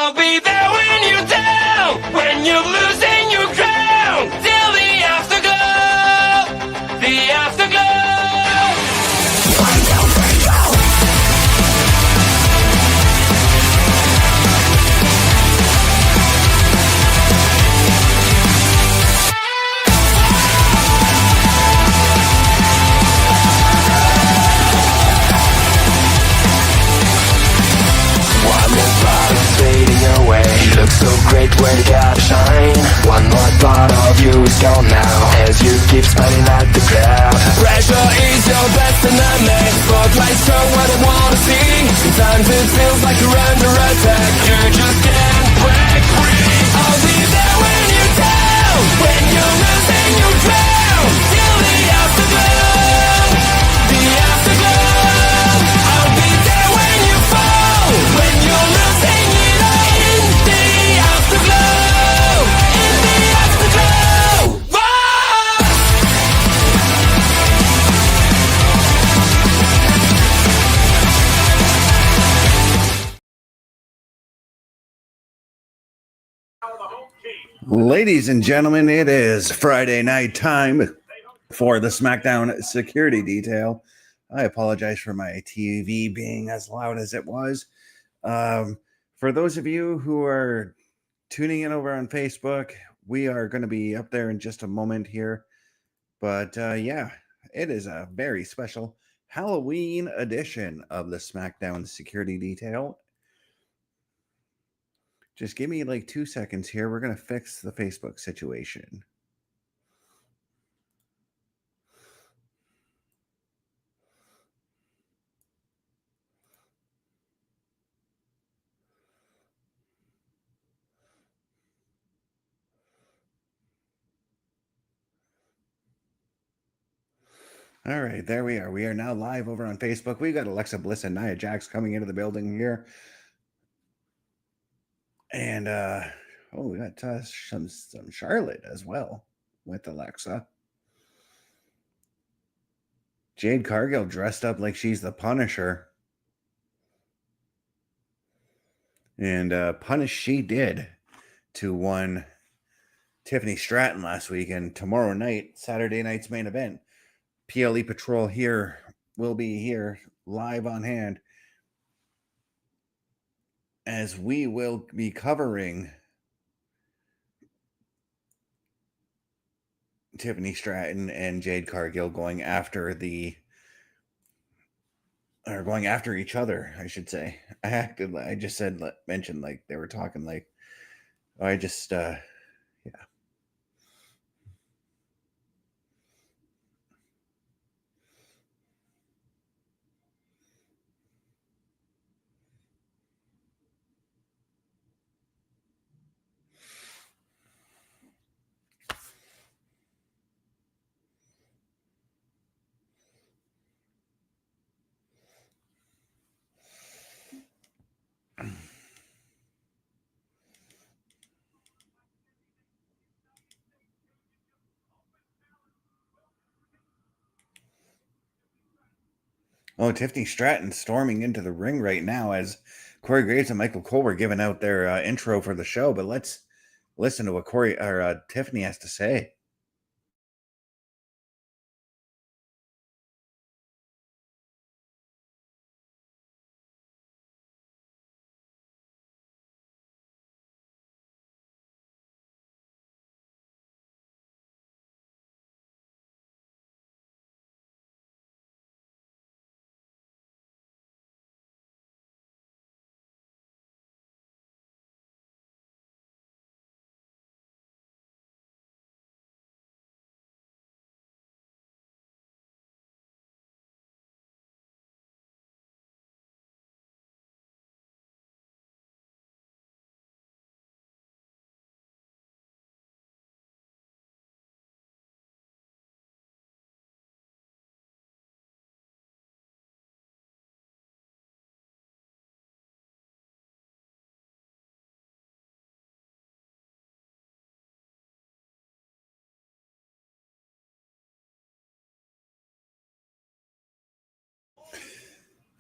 I'll be there when you're down, when you're losing your ground, till the afterglow, the afterglow. Fading away, you look so great when you gotta shine. One more part of you is gone now, as you keep smiling at the crowd. Pressure is your best enemy, spotlight show what I wanna see. Sometimes it feels like you're under attack, you just can't break free. I'll be there when you're down, when you're losing your ground, till the afterglow, the afterglow. I'll be there when you fall, when you're losing it all. Ladies and gentlemen, it is Friday night time for the Smackdown Security Detail. I apologize for my TV being as loud as it was. For those of you who are tuning in over on Facebook, we are going to be up there in just a moment here. But yeah, it is a very special Halloween edition of the Smackdown Security Detail. Just give me like 2 seconds here. We're going to fix the Facebook situation. All right, there we are. We are now live over on Facebook. We've got Alexa Bliss and NIA JAX coming into the building here. And, oh, we got some Charlotte as well with Alexa. Jade Cargill dressed up like she's the Punisher. And punish she did to one Tiffany Stratton last week. And tomorrow night, Saturday night's main event, PLE Patrol here will be here live on hand, as we will be covering Tiffany Stratton and Jade Cargill going after each other, I should say. I just mentioned like they were talking like, yeah. Oh, Tiffany Stratton storming into the ring right now as Corey Graves and Michael Cole were giving out their intro for the show. But let's listen to what Tiffany has to say.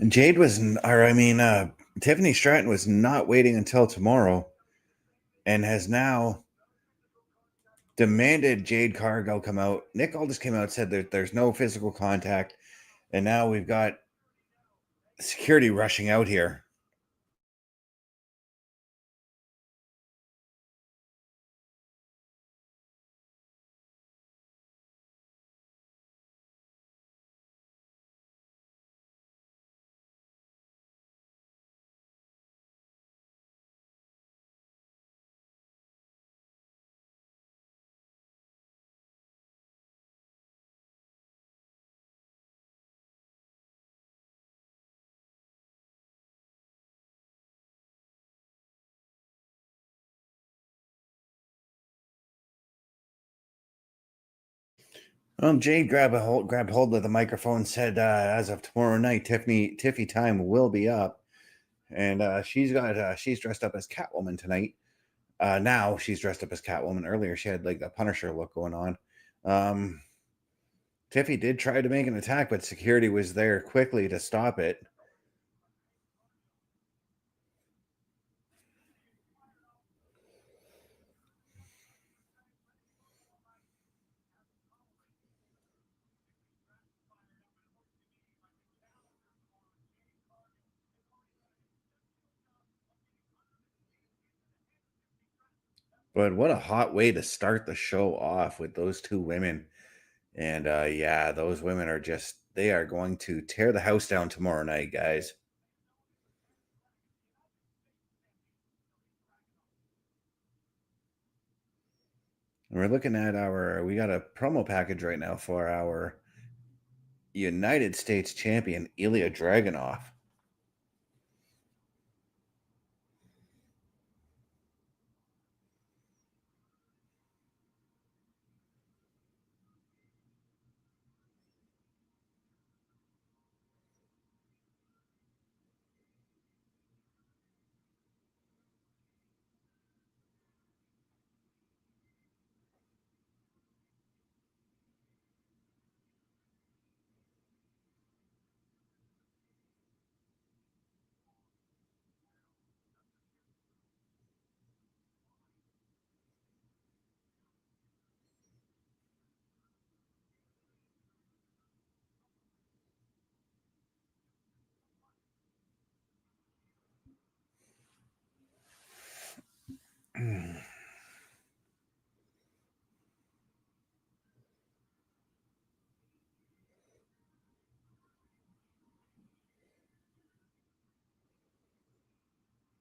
And Jade was, or I mean, Tiffany Stratton was not waiting until tomorrow and has now demanded Jade Cargill come out. Nick Aldis came out and said that there's no physical contact, and now we've got security rushing out here. Jade grabbed hold of the microphone, said, "As of tomorrow night, Tiffy time will be up," and she's dressed up as Catwoman tonight. Now she's dressed up as Catwoman. Earlier, she had like the Punisher look going on. Tiffy did try to make an attack, but security was there quickly to stop it. But what a hot way to start the show off with those two women. And yeah, those women are they are going to tear the house down tomorrow night, guys. We're looking at we got a promo package right now for our United States champion, ILJA DRAGUNOV.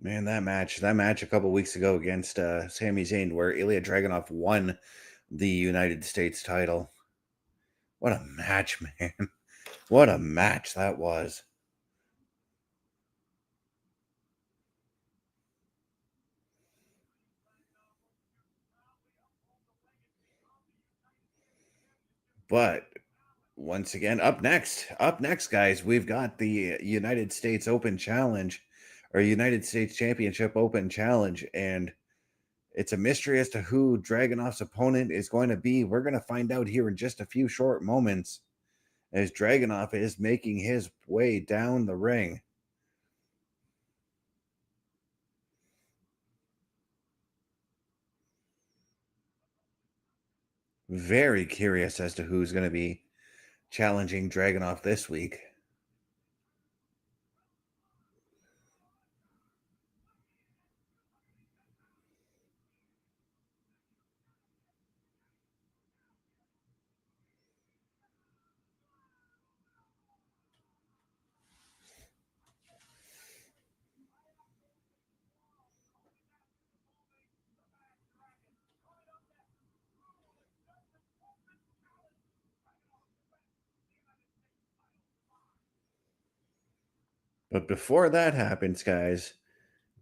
Man, that match a couple weeks ago against Sami Zayn, where ILJA DRAGUNOV won the United States title. What a match, man. What a match that was. But once again, up next, guys, we've got the United States Open Challenge, or United States Championship Open Challenge, and it's a mystery as to who Dragunov's opponent is going to be. We're going to find out here in just a few short moments as Dragunov is making his way down the ring. Very curious as to who's going to be challenging Dragunov this week. But before that happens, guys,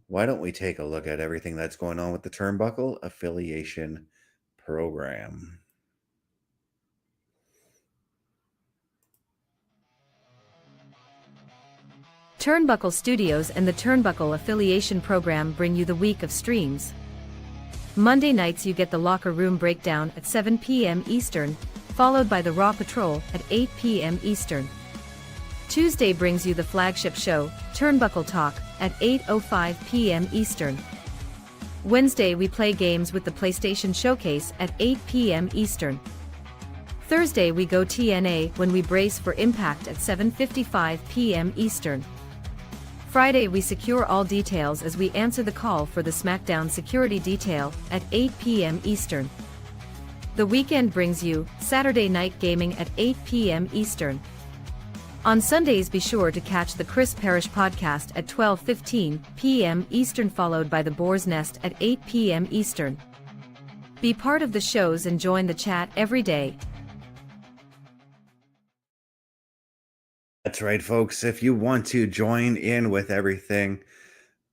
why don't we take a look at everything that's going on with the Turnbuckle Affiliation Program? Turnbuckle Studios and the Turnbuckle Affiliation Program bring you the week of streams. Monday nights you get the Locker Room Breakdown at 7 p.m. Eastern, followed by the Raw Patrol at 8 p.m. Eastern. Tuesday brings you the flagship show, Turnbuckle Talk, at 8:05 p.m. Eastern. Wednesday we play games with the PlayStation Showcase at 8 p.m. Eastern. Thursday we go TNA when we brace for Impact at 7:55 p.m. Eastern. Friday we secure all details as we answer the call for the Smackdown Security Detail at 8 p.m. Eastern. The weekend brings you Saturday Night Gaming at 8 p.m. Eastern. On Sundays be sure to catch the Chris Parrish podcast at 12:15 p.m. Eastern, followed by the Boar's Nest at 8 p.m. Eastern. Be part of the shows and join the chat every day. That's right, folks. If you want to join in with everything,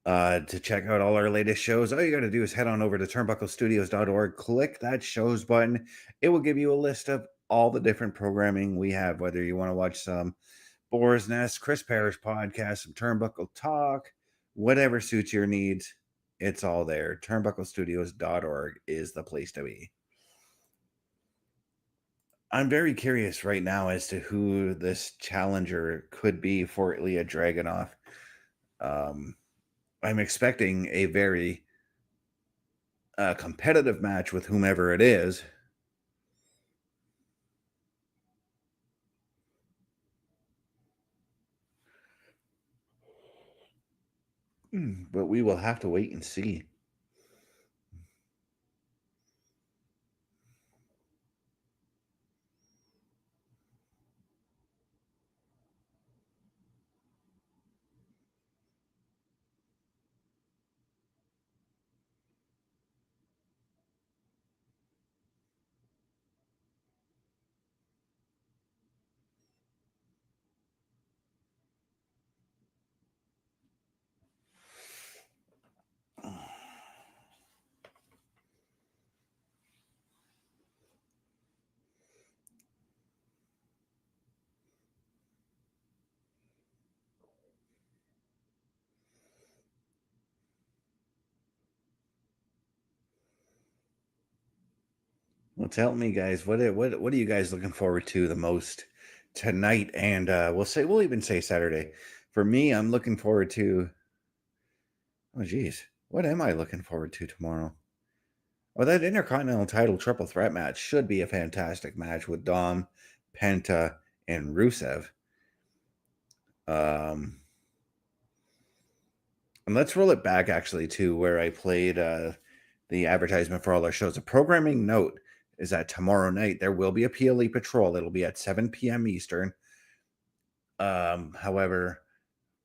to check out all our latest shows, all you got to do is head on over to turnbucklestudios.org, click that shows button. It will give you a list of all the different programming we have, whether you want to watch some Boar's Nest, Chris Parrish podcast, some Turnbuckle Talk, whatever suits your needs, it's all there. Turnbucklestudios.org is the place to be. I'm very curious right now as to who this challenger could be for ILJA DRAGUNOV. I'm expecting a very competitive match with whomever it is. But we will have to wait and see. Well, tell me, guys, what are you guys looking forward to the most tonight? And we'll even say Saturday. For me, I'm looking forward to. Oh, geez, what am I looking forward to tomorrow? Oh, that Intercontinental title triple threat match should be a fantastic match with Dom, Penta, and Rusev. And let's roll it back actually to where I played the advertisement for all our shows. A programming note is that tomorrow night there will be a PLE Patrol. It'll be at 7 p.m. Eastern. However,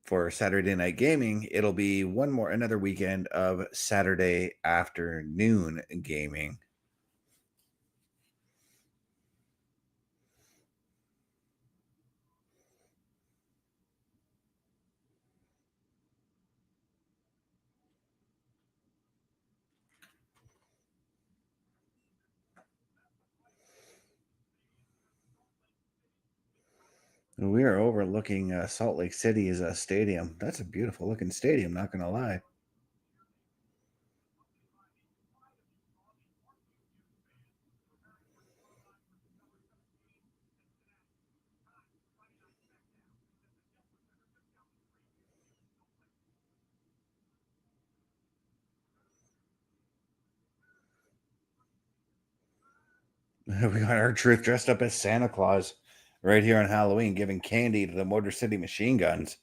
for Saturday Night Gaming, it'll be another weekend of Saturday afternoon gaming. We are overlooking Salt Lake City's stadium. That's a beautiful looking stadium, not going to lie. We got our truth dressed up as Santa Claus right here on Halloween, giving candy to the Motor City Machine Guns.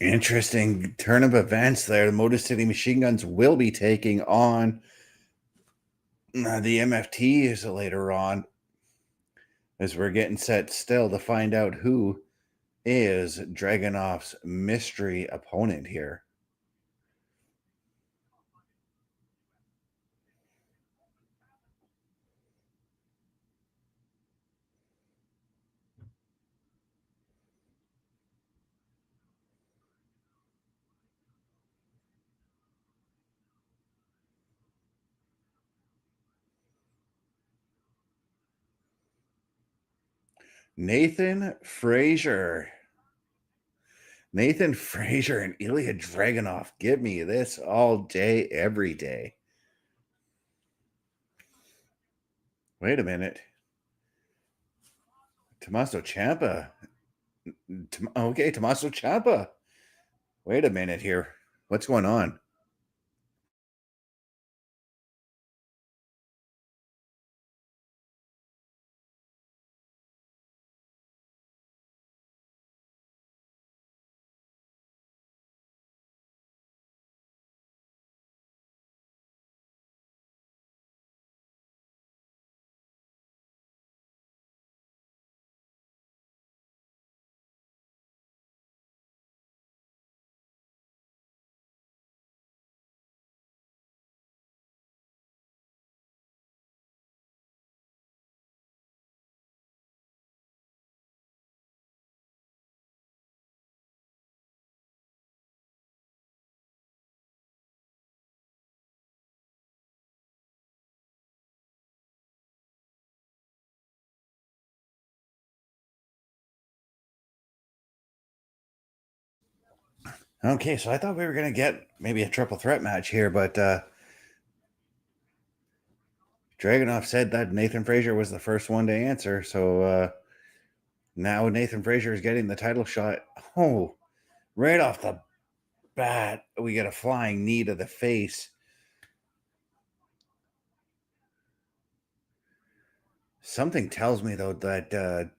Interesting turn of events there. The Motor City Machine Guns will be taking on the MFTs later on, as we're getting set still to find out who is Dragunov's mystery opponent here. Nathan Frazer. Nathan Frazer and ILJA DRAGUNOV. Give me this all day, every day. Wait a minute. Tommaso Ciampa. Okay, Tommaso Ciampa. Wait a minute here. What's going on? Okay, so I thought we were going to get maybe a triple threat match here, but Dragunov said that Nathan Frazer was the first one to answer. So now Nathan Frazer is getting the title shot. Oh, right off the bat, we get a flying knee to the face. Something tells me, though, that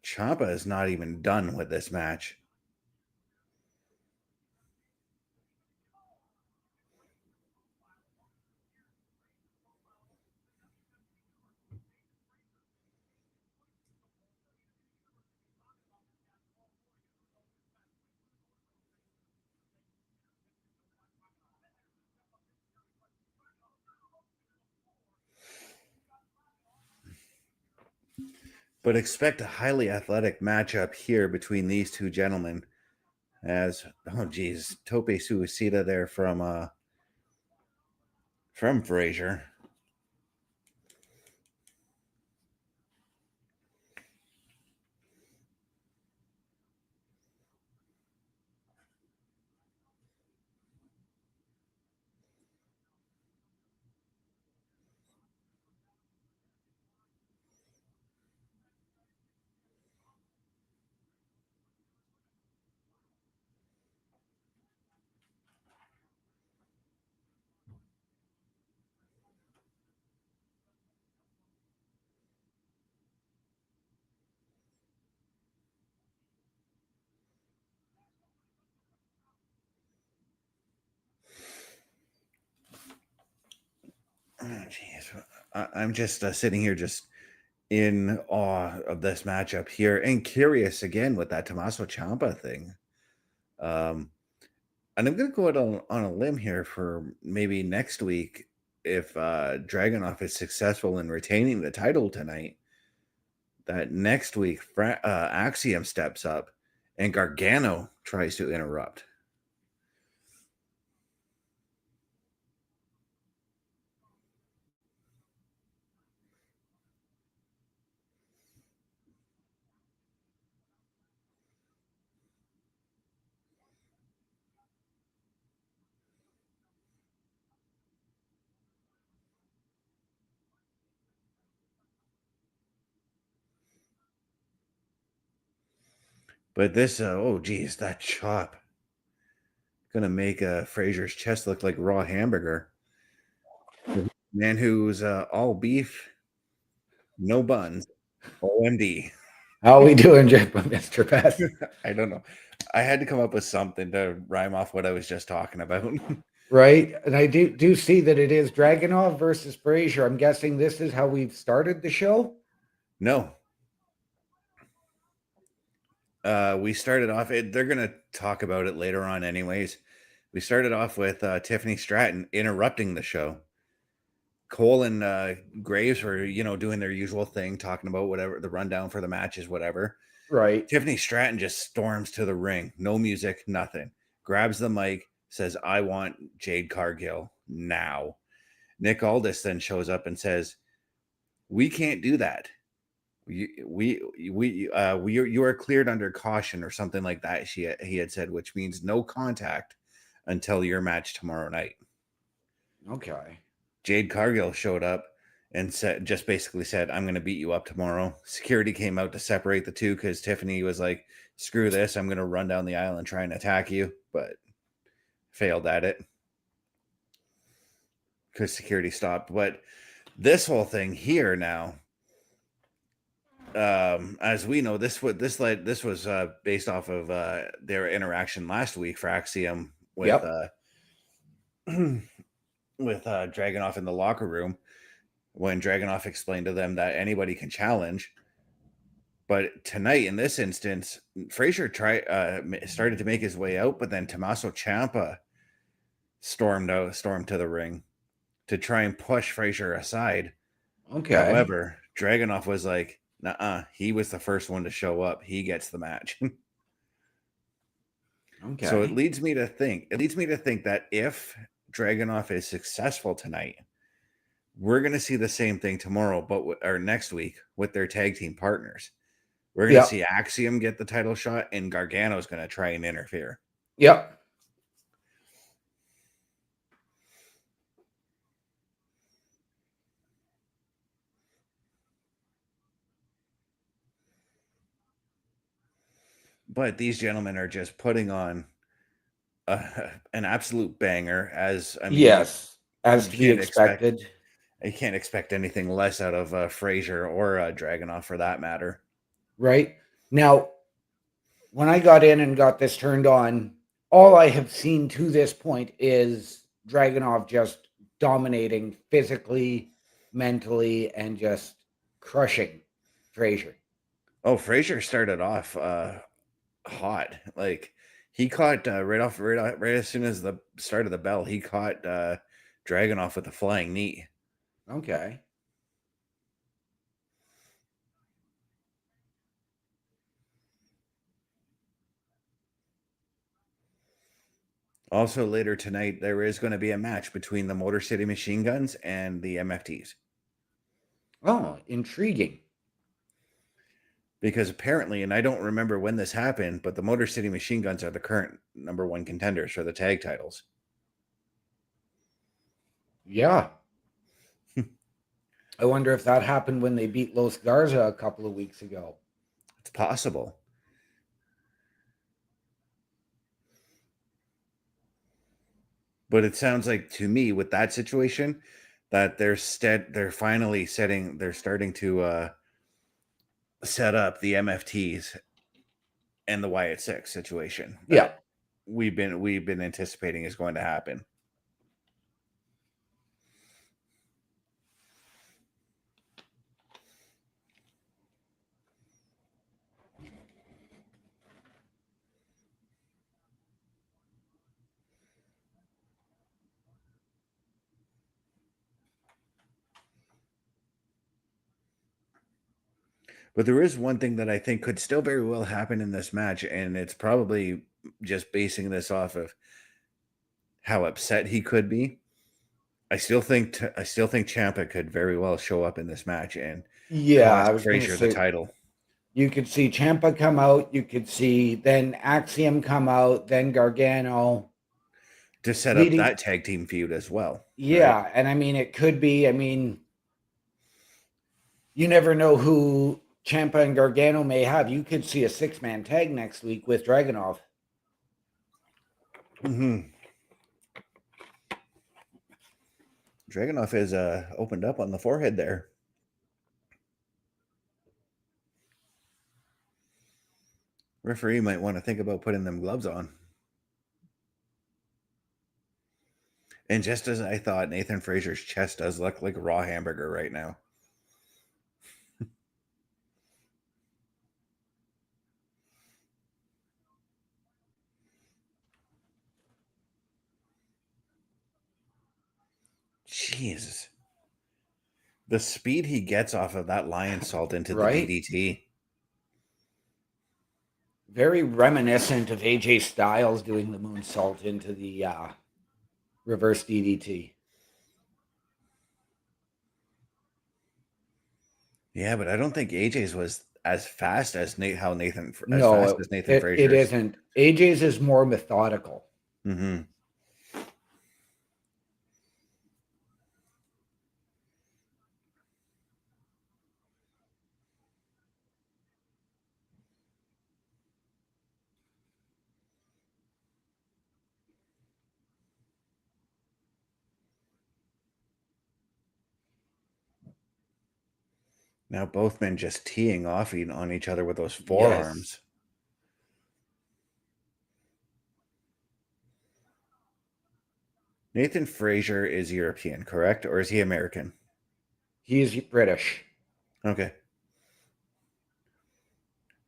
Ciampa is not even done with this match. But expect a highly athletic matchup here between these two gentlemen. As, oh geez, Tope Suicida there from Frazer. Oh, jeez. I'm just sitting here just in awe of this matchup here and curious again with that Tommaso Ciampa thing. And I'm going to go out on a limb here for maybe next week if Dragunov is successful in retaining the title tonight. That next week, FRAXIOM steps up and Gargano tries to interrupt. But this, oh geez, that chop gonna make Frazier's chest look like raw hamburger. Man who's all beef, no buns. OMD. How are we doing, Mr. Best? I don't know. I had to come up with something to rhyme off what I was just talking about. Right. And I do see that it is Dragunov versus Frazer. I'm guessing this is how we've started the show. No. We started off, they're going to talk about it later on anyways. We started off with Tiffany Stratton interrupting the show. Cole and Graves were, doing their usual thing, talking about whatever, the rundown for the matches, whatever. Right. Tiffany Stratton just storms to the ring. No music, nothing. Grabs the mic, says, "I want Jade Cargill now." Nick Aldis then shows up and says, "We can't do that. You are cleared under caution," or something like that. He had said, which means no contact until your match tomorrow night. Okay. Jade Cargill showed up and just basically said, "I'm going to beat you up tomorrow." Security came out to separate the two because Tiffany was like, "Screw this, I'm going to run down the aisle and try and attack you," but failed at it because security stopped. But this whole thing here now, as we know, this was based off of their interaction last week, FRAXIOM with with Dragunov in the locker room, when Dragunov explained to them that anybody can challenge. But tonight, in this instance, Frazer started to make his way out, but then Tommaso Ciampa stormed to the ring to try and push Frazer aside. Okay. However, Dragunov was like, "Nuh-uh, he was the first one to show up. He gets the match." Okay. So it leads me to think that if Dragunov is successful tonight, we're going to see the same thing tomorrow, or next week, with their tag team partners. We're going to see Axiom get the title shot, and Gargano's going to try and interfere. Yep. But these gentlemen are just putting on an absolute banger, as to be expected. You can't expect anything less out of Frazer or Dragunov for that matter. Right. Now, when I got in and got this turned on, all I have seen to this point is Dragunov just dominating physically, mentally, and just crushing Frazer. Oh, Frazer started off hot. Like, he caught right as soon as the start of the bell, he caught Dragunov with a flying knee. Okay. Also, later tonight, there is going to be a match between the Motor City Machine Guns and the MFTs. Oh, intriguing. Because apparently, and I don't remember when this happened, but the Motor City Machine Guns are the current #1 contenders for the tag titles. Yeah. I wonder if that happened when they beat Los Garza a couple of weeks ago. It's possible. But it sounds like to me, with that situation, that they're starting to set up the MFTs and the Wyatt Six situation. Yeah. We've been anticipating is going to happen. But there is one thing that I think could still very well happen in this match, and it's probably just basing this off of how upset he could be. I still think Ciampa could very well show up in this match and cost Frazer the title. You could see Ciampa come out. You could see then Axiom come out. Then Gargano to set up that tag team feud as well. Yeah, right? And I mean, it could be. I mean, you never know who Ciampa and Gargano may have. You could see a 6-man tag next week with Dragunov. Dragunov is opened up on the forehead there. Referee might want to think about putting them gloves on. And just as I thought, Nathan Frazer's chest does look like a raw hamburger right now. Jesus. The speed he gets off of that lion salt into Right? the DDT. Very reminiscent of AJ Styles doing the moonsault into the reverse DDT. Yeah, but I don't think AJ's was as fast as Nathan No, it Frazer's. isn't. AJ's is more methodical. Mm-hmm. Now both men just teeing off on each other with those forearms. Yes. Nathan Frazer is European, correct? Or is he American? He's British. Okay.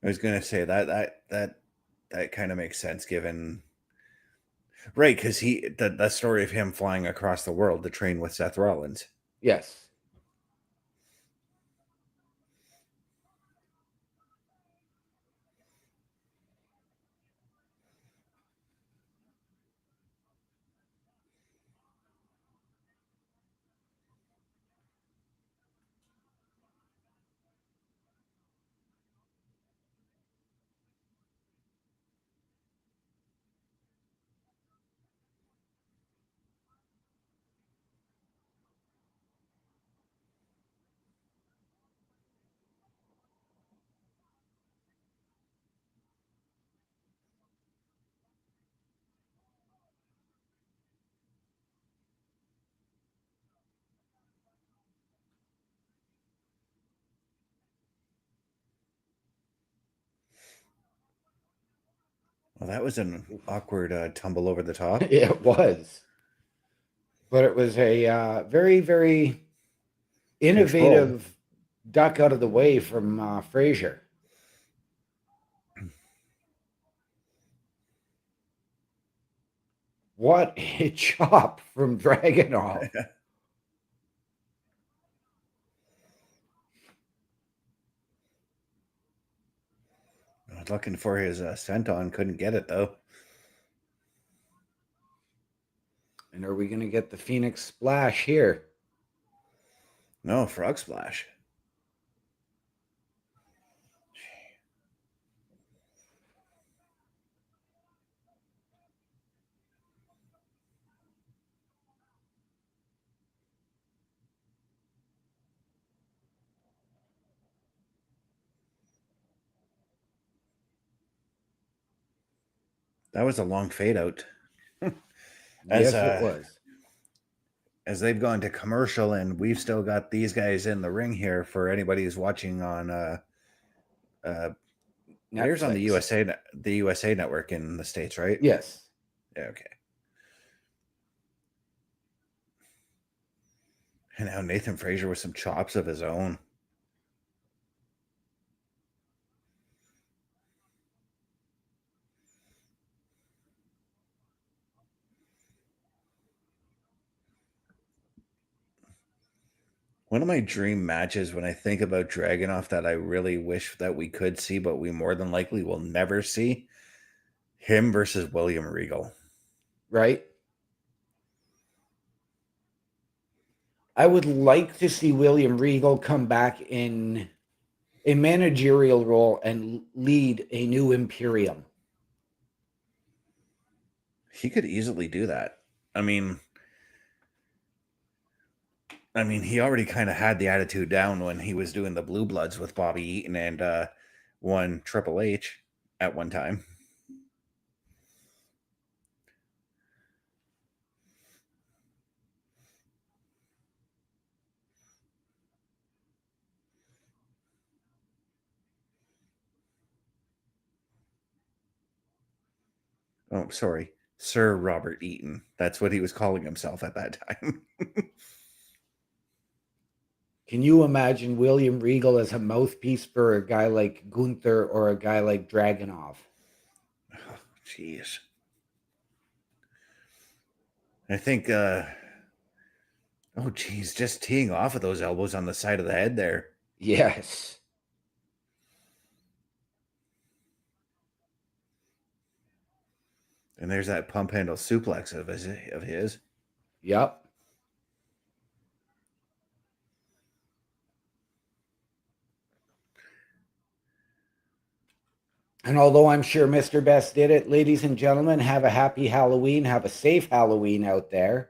I was gonna say that kind of makes sense given, right? Because the story of him flying across the world to train with Seth Rollins. Yes. Well, that was an awkward tumble over the top. It was. But it was a very, very innovative duck out of the way from Frazier. What a chop from Dragunov. I was looking for his senton, couldn't get it though. And are we going to get the Phoenix Splash here? No, frog splash. That was a long fade out. Yes, it was. As they've gone to commercial, and we've still got these guys in the ring here for anybody who's watching on there's on the USA network in the States, right? Yes. Yeah, okay. And now Nathan Frazer with some chops of his own. One of my dream matches when I think about Dragunov that I really wish that we could see, but we more than likely will never see, him versus William Regal. Right? I would like to see William Regal come back in a managerial role and lead a new Imperium. He could easily do that. I mean, he already kind of had the attitude down when he was doing the Blue Bloods with Bobby Eaton and won Triple H at one time. Oh, sorry. Sir Robert Eaton. That's what he was calling himself at that time. Can you imagine William Regal as a mouthpiece for a guy like Gunther or a guy like Dragunov? Oh, jeez. I think, oh, geez, just teeing off of those elbows on the side of the head there. Yes. And there's that pump handle suplex of his. Yep. And although I'm sure Mr. Best did it, ladies and gentlemen, have a happy Halloween. Have a safe Halloween out there.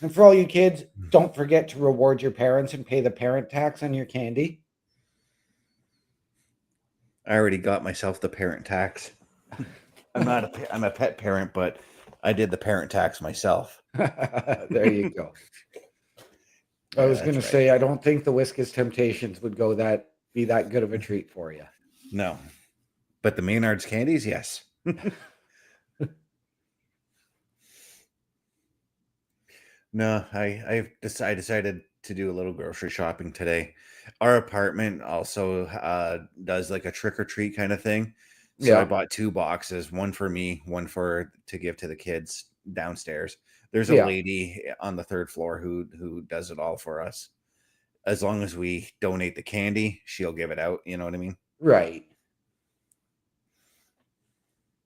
And for all you kids, don't forget to reward your parents and pay the parent tax on your candy. I already got myself the parent tax. I'm a pet parent, but I did the parent tax myself. There you go. I was going to say, I don't think the Whiskas Temptations would be that good of a treat for you. No, but the Maynard's candies, yes. No, I decided to do a little grocery shopping today. Our apartment also does like a trick or treat kind of thing. So I bought 2 boxes, one for me, one to give to the kids downstairs. There's a lady on the 3rd floor who does it all for us. As long as we donate the candy, she'll give it out. You know what I mean? Right.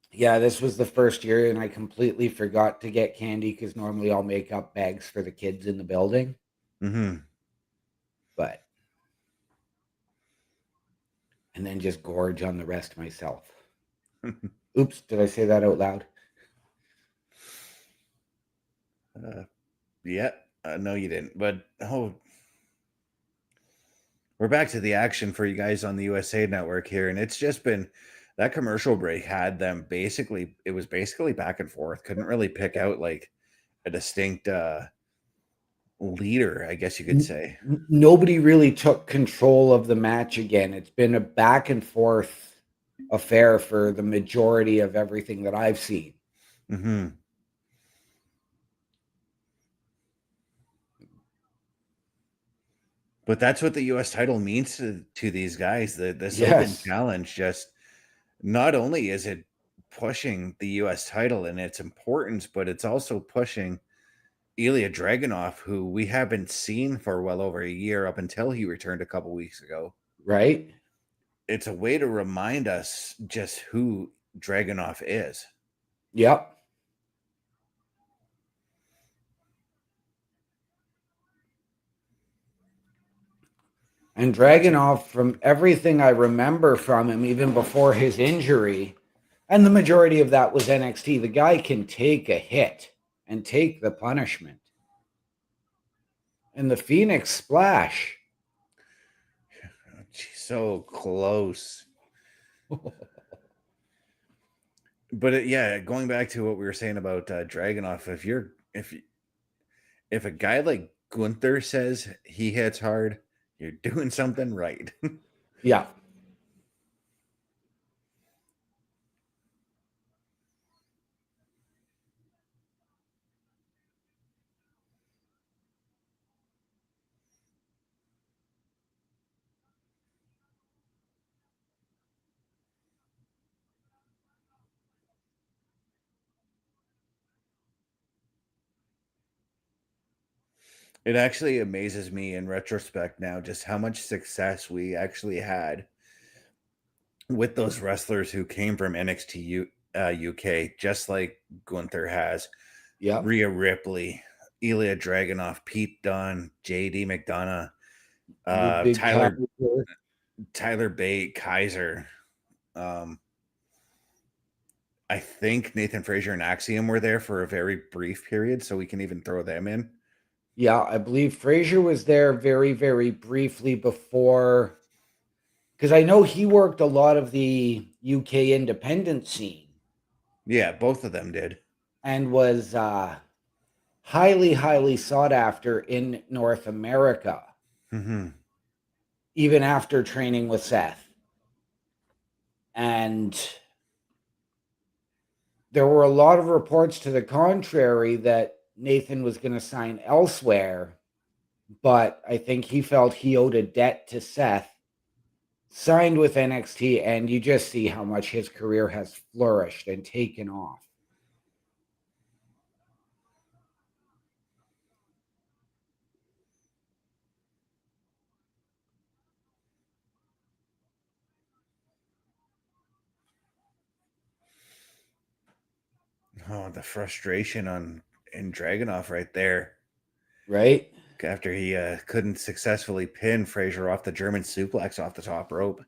Yeah, this was the first year, and I completely forgot to get candy because normally I'll make up bags for the kids in the building. Mm-hmm. But, and then just gorge on the rest myself. Oops, did I say that out loud? Yeah, no, you didn't. But we're back to the action for you guys on the USA Network here, and it's just been that commercial break had them it was basically back and forth. Couldn't really pick out like a distinct leader, I guess you could say. Nobody really took control of the match again. It's been a back and forth affair for the majority of everything that I've seen. Mm-hmm. But that's what the U.S. title means to these guys. This open challenge just not only is it pushing the U.S. title and its importance, but it's also pushing ILJA DRAGUNOV, who we haven't seen for well over a year up until he returned a couple weeks ago. Right. It's a way to remind us just who Dragunov is. Yep. And Dragunov, from everything I remember from him, even before his injury, and the majority of that was NXT, the guy can take a hit and take the punishment. And the Phoenix Splash. So close. But yeah, going back to what we were saying about Dragunov, if a guy like Gunther says he hits hard, you're doing something right. Yeah. It actually amazes me in retrospect now just how much success we actually had with those wrestlers who came from NXT UK, just like Gunther has. Yeah. Rhea Ripley, ILJA DRAGUNOV, Pete Dunne, JD McDonough, Tyler Bate, Kaiser. I think Nathan Frazer and Axiom were there for a very brief period, so we can even throw them in. Yeah, I believe Frazier was there very, very briefly before, because I know he worked a lot of the UK independent scene. Yeah, both of them did. And was highly, highly sought after in North America. Mm-hmm. Even after training with Seth. And there were a lot of reports to the contrary that Nathan was going to sign elsewhere, but I think he felt he owed a debt to Seth, signed with NXT, and you just see how much his career has flourished and taken off. Oh, the frustration in Dragunov right there. Right? After he couldn't successfully pin Frazer off the German suplex off the top rope.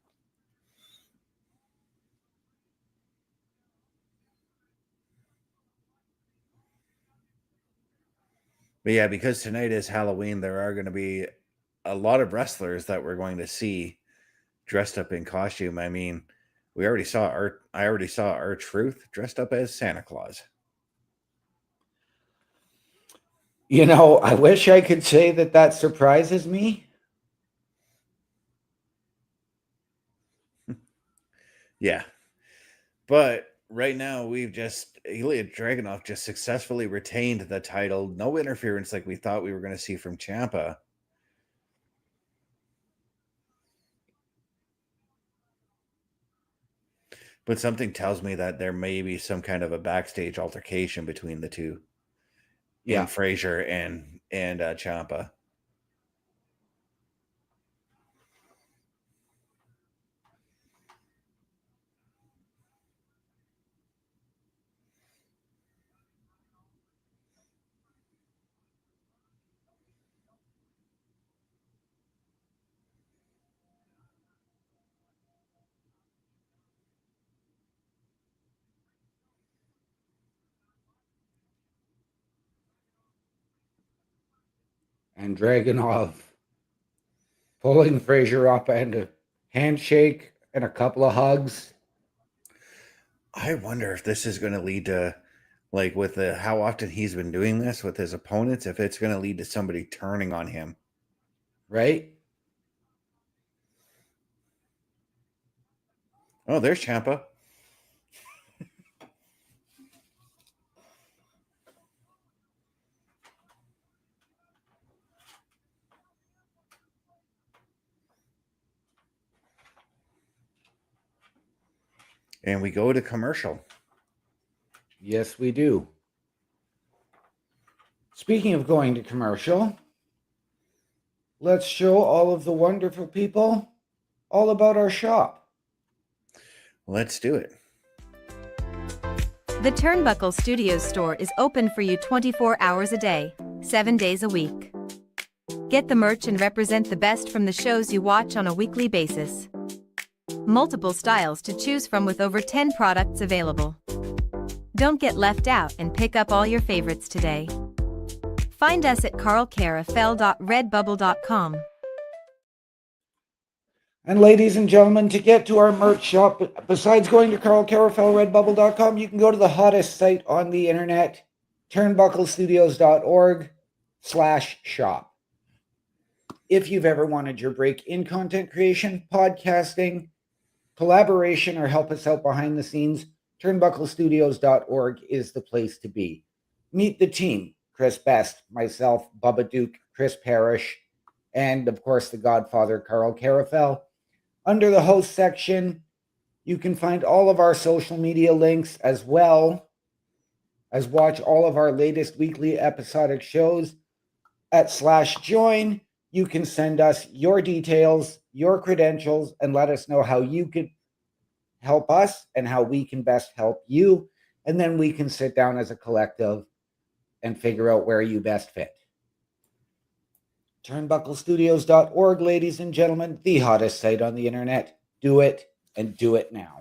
But yeah, because tonight is Halloween, there are going to be a lot of wrestlers that we're going to see dressed up in costume. I mean, I already saw R-Truth dressed up as Santa Claus. You know, I wish I could say that that surprises me. Yeah. But right now, ILJA DRAGUNOV just successfully retained the title. No interference like we thought we were going to see from Ciampa. But something tells me that there may be some kind of a backstage altercation between the two. Yeah. In Frazer and Ciampa. And Dragunov pulling Frazer up and a handshake and a couple of hugs. I wonder if this is going to lead to, like, with how often he's been doing this with his opponents, if it's going to lead to somebody turning on him. Right? Oh, there's Ciampa. And we go to commercial. Yes, we do. Speaking of going to commercial, let's show all of the wonderful people all about our shop. Let's do it. The Turnbuckle Studios store is open for you 24 hours a day, 7 days a week. Get the merch and represent the best from the shows you watch on a weekly basis. Multiple styles to choose from with over 10 products available. Don't get left out and pick up all your favorites today. Find us at carlcarafel.redbubble.com. And ladies and gentlemen, to get to our merch shop, besides going to carlcarafel.redbubble.com, you can go to the hottest site on the internet, turnbucklestudios.org/shop. If you've ever wanted your break in content creation, podcasting, collaboration, or help us out behind the scenes, turnbucklestudios.org is the place to be. Meet the team, Chris Best, myself, Bubba Duke, Chris Parrish, and of course the Godfather, Carl Carafel. Under the host section, you can find all of our social media links, as well as watch all of our latest weekly episodic shows. At /join, you can send us your details, your credentials, and let us know how you could help us and how we can best help you. And then we can sit down as a collective and figure out where you best fit. Turnbucklestudios.org, ladies and gentlemen, the hottest site on the internet. Do it, and do it now.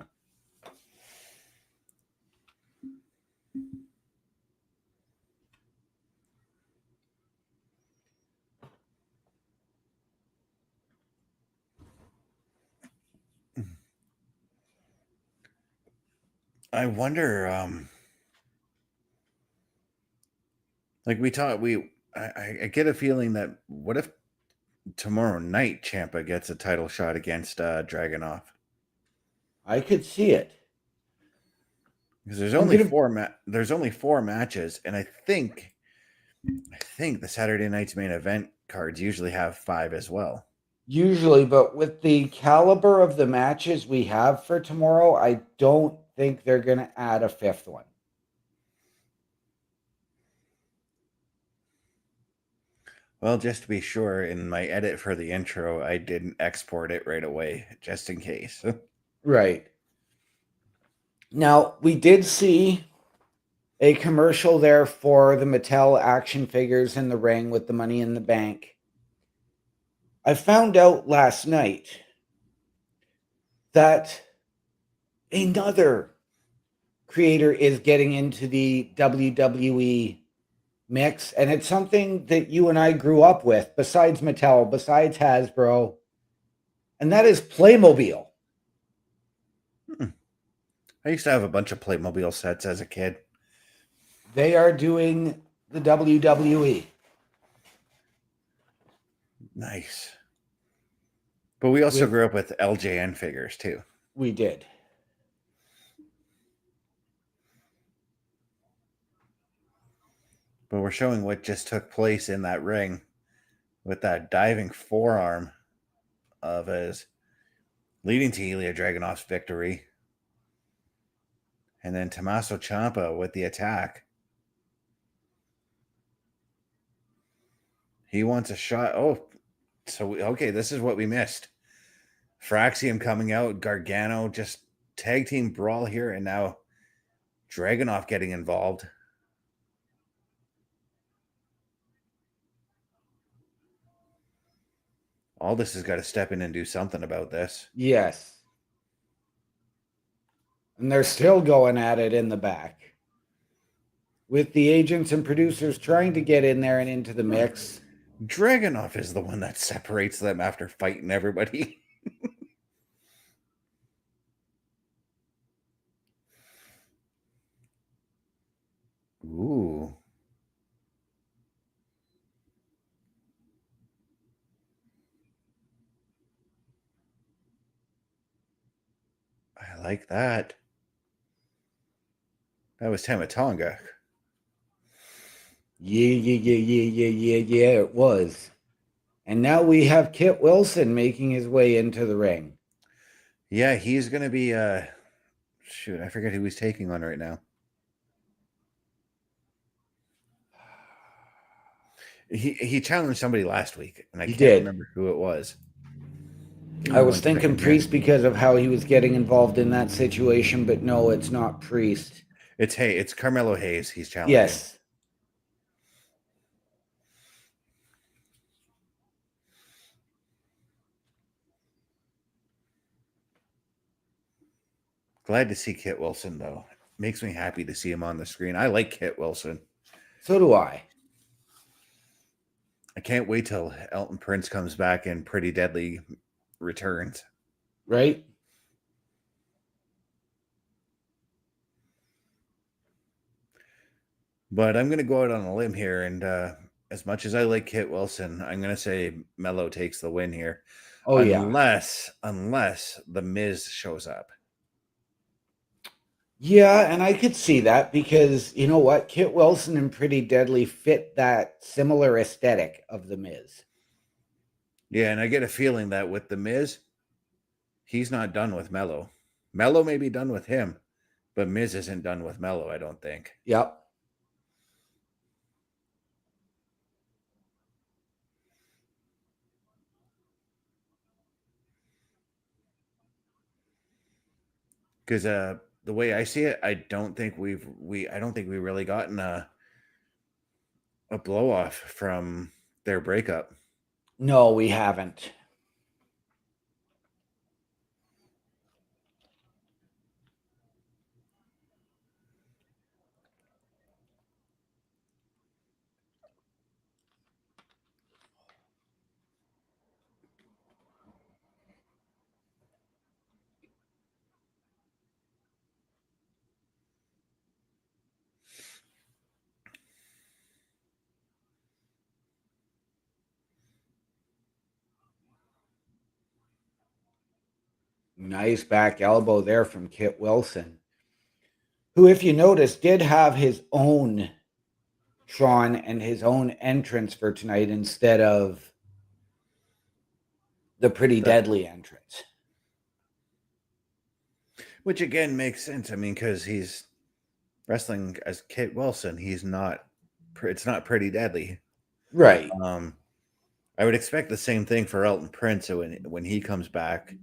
I wonder, like I get a feeling that what if tomorrow night Ciampa gets a title shot against Dragunov? I could see it. Because there's only there's only 4 matches, and I think the Saturday night's main event cards usually have 5 as well. Usually, but with the caliber of the matches we have for tomorrow, I don't think they're going to add a 5th one. Well, just to be sure, in my edit for the intro, I didn't export it right away, just in case. Right. Now, we did see a commercial there for the Mattel action figures in the ring with the Money in the Bank. I found out last night that another creator is getting into the WWE mix, and it's something that you and I grew up with, besides Mattel, besides Hasbro, and that is Playmobil. I used to have a bunch of Playmobil sets as a kid. They are doing the WWE. Nice. But we also grew up with LJN figures too. We did. But we're showing what just took place in that ring with that diving forearm of his, leading to ILJA DRAGUNOV's victory. And then Tommaso Ciampa with the attack. He wants a shot. Oh, so, okay, this is what we missed. FRAXIOM coming out, Gargano, just tag team brawl here, and now Dragunov getting involved. Aldis has got to step in and do something about this. Yes. And they're still going at it in the back, with the agents and producers trying to get in there and into the mix. Dragunov is the one that separates them after fighting everybody. Ooh. I like that. That was TONGA. Yeah, it was. And now we have Kit Wilson making his way into the ring. Yeah, he's going to be, shoot, I forget who he's taking on right now. He challenged somebody last week, and I can't remember who it was. I was thinking Priest because of how he was getting involved in that situation, but no, it's not Priest. It's CARMELO HAYES he's challenging. Yes. Glad to see Kit Wilson, though. Makes me happy to see him on the screen. I like Kit Wilson. So do I. I can't wait till Elton Prince comes back and Pretty Deadly returns. Right? But I'm going to go out on a limb here, and as much as I like Kit Wilson, I'm going to say Melo takes the win here. Oh, unless the Miz shows up. Yeah, and I could see that because, you know what? Kit Wilson and Pretty Deadly fit that similar aesthetic of The Miz. Yeah, and I get a feeling that with The Miz, he's not done with Melo. Melo may be done with him, but Miz isn't done with Melo, I don't think. Yep. Because the way I see it, I don't think we've really gotten a blow off from their breakup. No, we haven't. Nice back elbow there from Kit Wilson. who, if you notice, did have his own Sean and his own entrance for tonight instead of the Pretty Deadly entrance. Which again makes sense. I mean, because he's wrestling as Kit Wilson. He's not, it's not Pretty Deadly. Right. I would expect the same thing for Elton Prince when he comes back.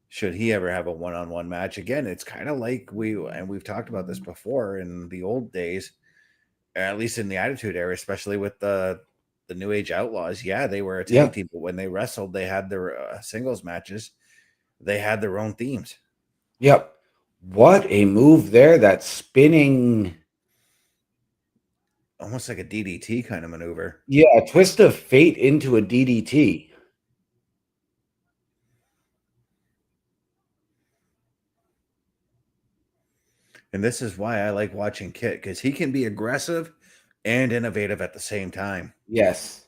Should he ever have a one-on-one match again? It's kind of like we've talked about this before in the old days, at least in the Attitude Era, especially with the New Age Outlaws. Yeah, they were a tag team, but when they wrestled, they had their singles matches. They had their own themes. Yep. What a move there! That spinning, almost like a DDT kind of maneuver. Yeah, a twist of fate into a DDT. And this is why I like watching Kit, because he can be aggressive and innovative at the same time. Yes.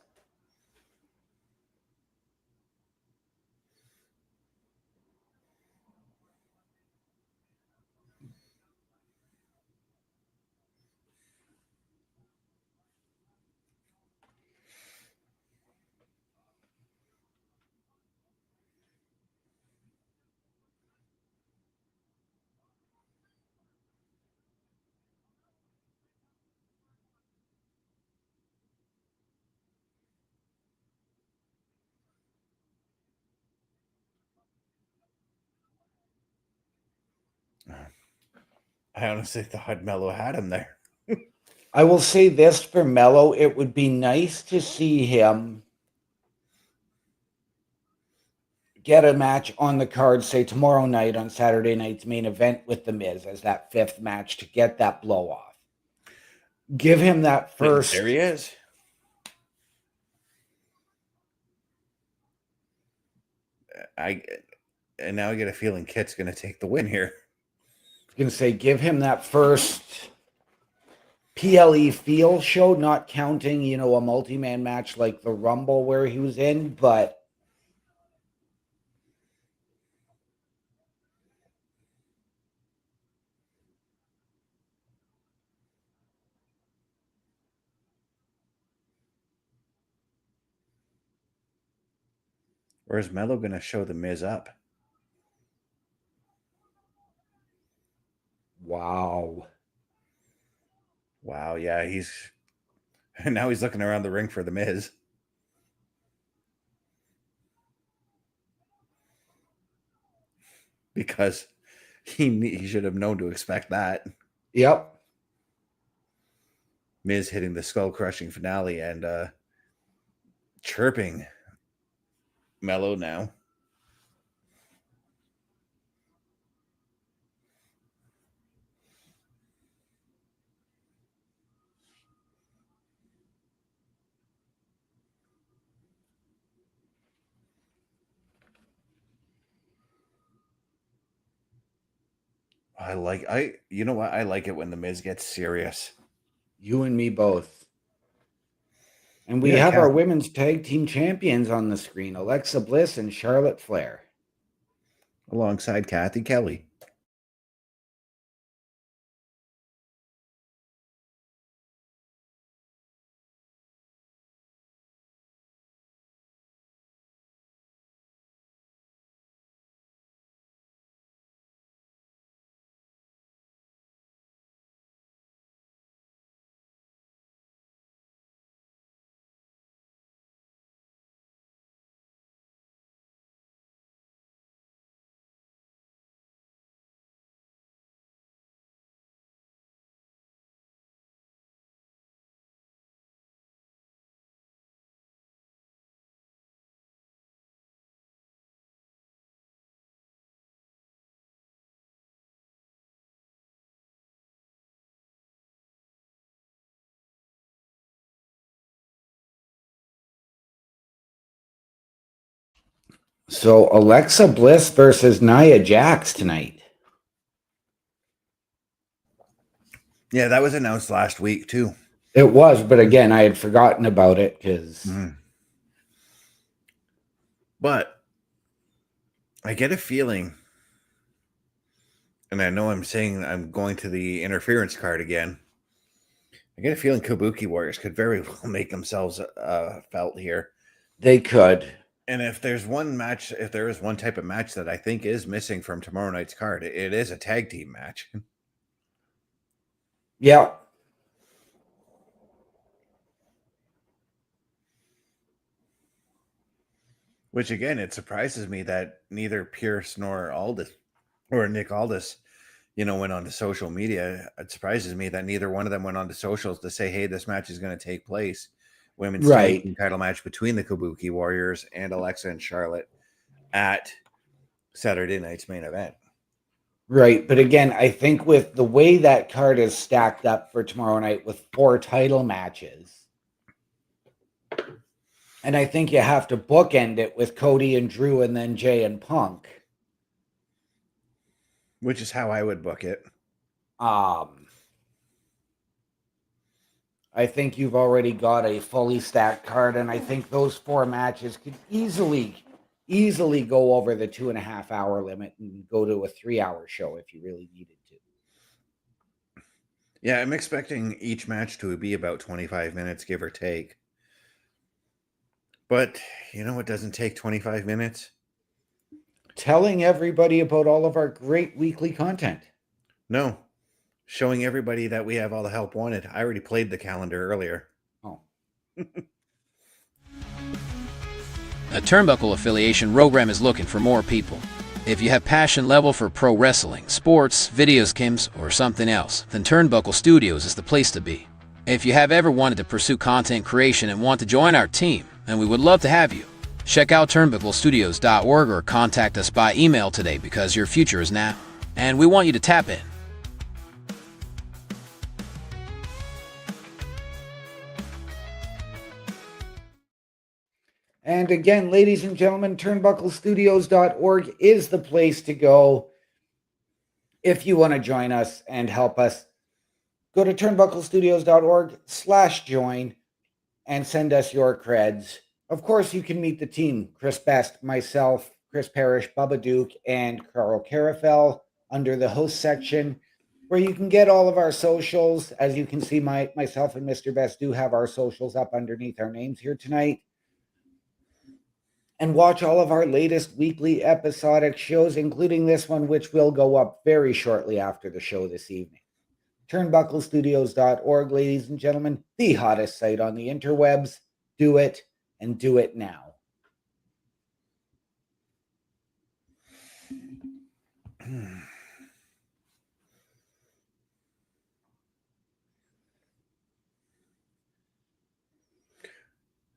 I honestly thought Melo had him there. I will say this for Melo, it would be nice to see him get a match on the card, say tomorrow night on Saturday night's main event with The Miz as that 5th match to get that blow off. Give him that first. There he is. And now I get a feeling Kit's going to take the win here. I was going to say, give him that first PLE feel show, not counting, a multi-man match like the Rumble where he was in, but or is Melo going to show the Miz up? Wow, yeah, now he's looking around the ring for the Miz. Because he should have known to expect that. Yep. Miz hitting the skull-crushing finale and chirping Melo now. You know what? I like it when the Miz gets serious. You and me both. And we have our women's tag team champions on the screen, Alexa Bliss and Charlotte Flair. Alongside Kathy Kelly. So Alexa Bliss versus Nia Jax tonight. Yeah, that was announced last week too. It was, but again, I had forgotten about it because. But I get a feeling and I know I'm saying I'm going to the interference card again. I get a feeling Kabuki Warriors could very well make themselves felt here. They could. And if there's one match, if there is one type of match that I think is missing from tomorrow night's card, it is a tag team match. Yeah. Which again, it surprises me that neither Pierce nor Aldis or Nick Aldis, went on to social media. It surprises me that neither one of them went on to socials to say, hey, this match is going to take place. Women's tag team title match between the Kabuki Warriors and Alexa and Charlotte at Saturday night's main event. Right. But again, I think with the way that card is stacked up for tomorrow night with 4 title matches, and I think you have to bookend it with Cody and Drew and then Jay and Punk. Which is how I would book it. I think you've already got a fully stacked card, and I think those 4 matches could easily go over the 2.5 hour limit and go to a 3-hour show if you really needed to. Yeah, I'm expecting each match to be about 25 minutes, give or take. But you know what doesn't take 25 minutes? Telling everybody about all of our great weekly content. No. Showing everybody that we have all the help wanted. I already played the calendar earlier. Oh. A Turnbuckle affiliation program is looking for more people. If you have passion level for pro wrestling, sports, videos games, or something else, then Turnbuckle Studios is the place to be. If you have ever wanted to pursue content creation and want to join our team, then we would love to have you. Check out turnbucklestudios.org or contact us by email today because your future is now, and we want you to tap in. And again, ladies and gentlemen, turnbucklestudios.org is the place to go if you want to join us and help us. Go to turnbucklestudios.org/join and send us your creds. Of course, you can meet the team, Chris Best, myself, Chris Parrish, Bubba Duke, and Carl Carafel under the host section, where you can get all of our socials. As you can see, myself and Mr. Best do have our socials up underneath our names here tonight. And watch all of our latest weekly episodic shows, including this one, which will go up very shortly after the show this evening. Turnbucklestudios.org, ladies and gentlemen, the hottest site on the interwebs. Do it, and do it now.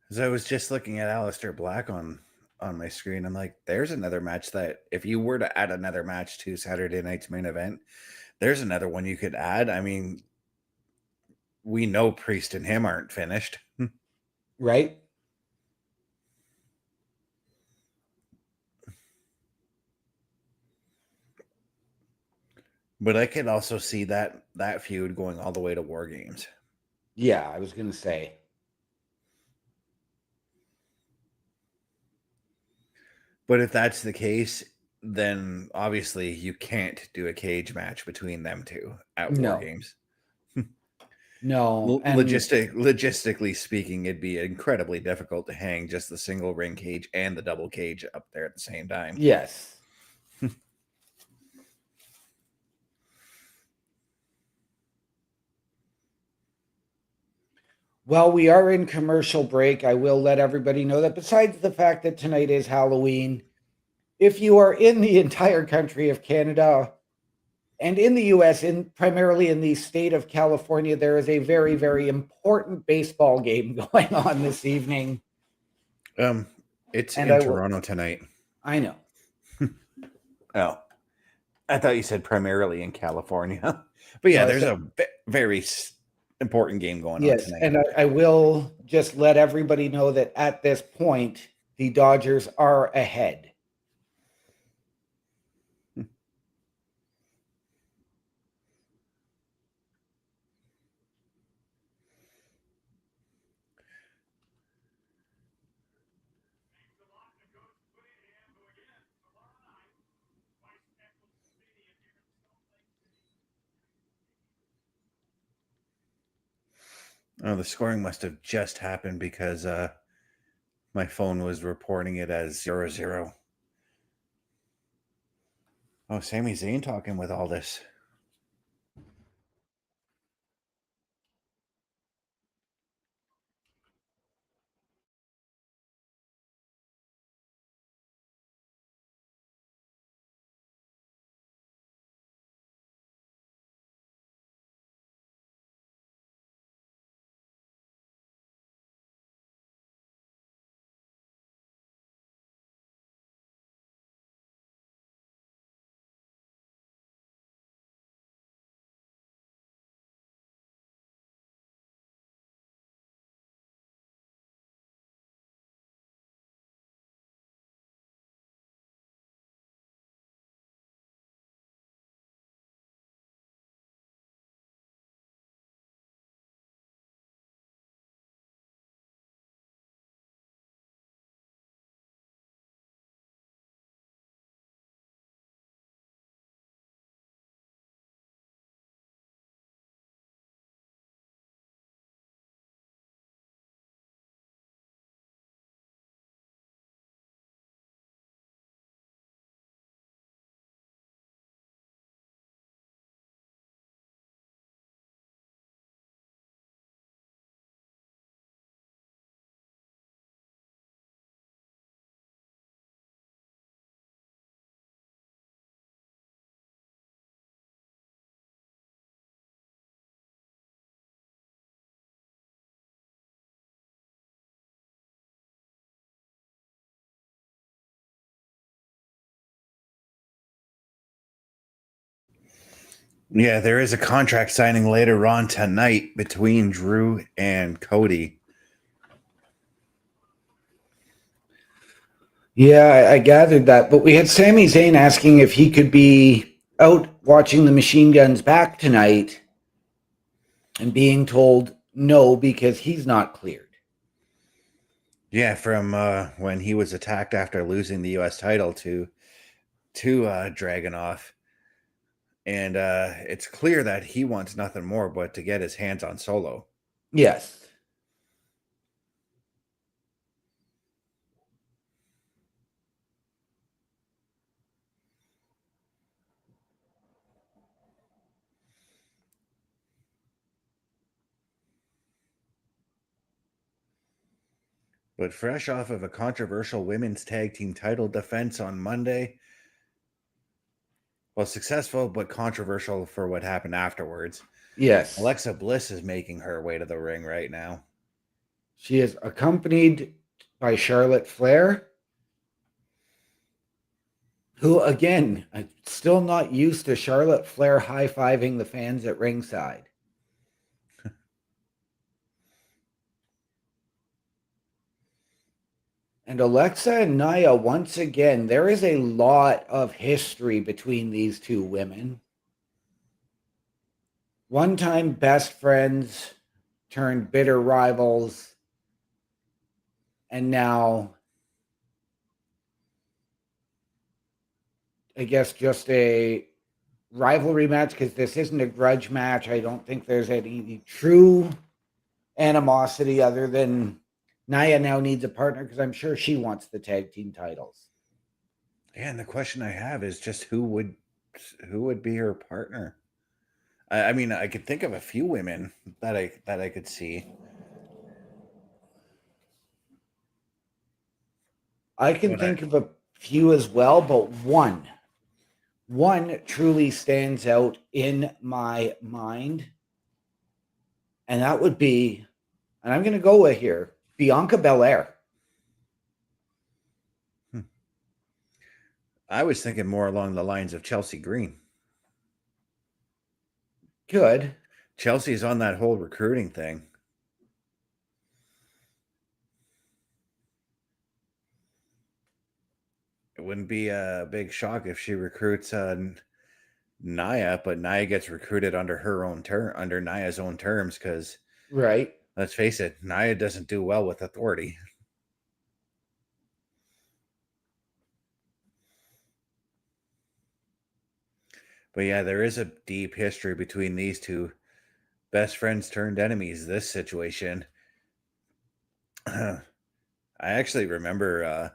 As I was just looking at Aleister Black on my screen, I'm like, there's another match that if you were to add another match to Saturday night's main event, there's another one you could add. I mean, we know Priest and him aren't finished. Right? But I could also see that feud going all the way to War Games. Yeah, I was going to say. But if that's the case, then obviously you can't do a cage match between them two at War Games. No. Logistically speaking, it'd be incredibly difficult to hang just the single ring cage and the double cage up there at the same time. Yes. While we are in commercial break, I will let everybody know that besides the fact that tonight is Halloween, if you are in the entire country of Canada and in the U.S., primarily in the state of California, there is a very, very important baseball game going on this evening. It's in Toronto tonight. I know. Oh, I thought you said primarily in California. But yeah, there's a very important game going on tonight. And I will just let everybody know that at this point, the Dodgers are ahead. Oh, the scoring must have just happened because my phone was reporting it as 0-0. Oh, Sami Zayn talking with all this. Yeah, there is a contract signing later on tonight between Drew and Cody. Yeah, I gathered that. But we had Sami Zayn asking if he could be out watching the Machine Guns back tonight and being told no because he's not cleared. Yeah, from when he was attacked after losing the U.S. title to Dragunov. And it's clear that he wants nothing more but to get his hands on Solo. Yes. But fresh off of a controversial women's tag team title defense on Monday, well, successful but controversial for what happened afterwards. Yes. Alexa Bliss is making her way to the ring right now. She is accompanied by Charlotte Flair, who, again, I'm still not used to Charlotte Flair high-fiving the fans at ringside. And Alexa and Nia, once again, there is a lot of history between these two women. One-time best friends turned bitter rivals. And now, I guess, just a rivalry match because this isn't a grudge match. I don't think there's any true animosity other than Nia now needs a partner because I'm sure she wants the tag team titles. Yeah, and the question I have is just who would be her partner? I mean, I could think of a few women that I could see. I can think of a few as well, but one truly stands out in my mind, and that would be, and I'm going to go with here, Bianca Belair. I was thinking more along the lines of Chelsea Green. Good. Chelsea's on that whole recruiting thing. It wouldn't be a big shock if she recruits Nia, but Nia gets recruited under her own under Nia's own terms, because Right. let's face it, Nia doesn't do well with authority. But yeah, there is a deep history between these two. best friends turned enemies, this situation. I actually remember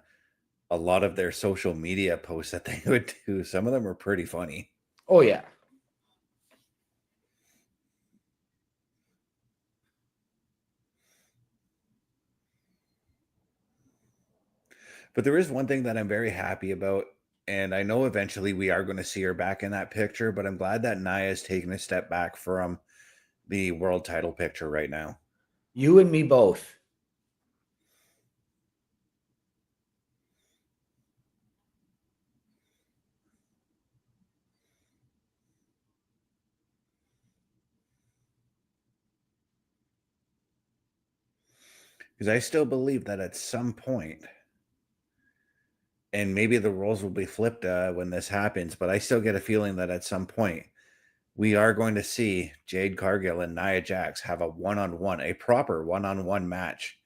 a lot of their social media posts that they would do. Some of them were pretty funny. Oh, yeah. But there is one thing that I'm very happy about, and I know eventually we are going to see her back in that picture, but I'm glad that Nia is taking a step back from the world title picture right now. You and me both. Because I still believe that at some point, and maybe the roles will be flipped when this happens, but I still get a feeling that at some point we are going to see Jade Cargill and Nia Jax have a one-on-one, a proper one-on-one match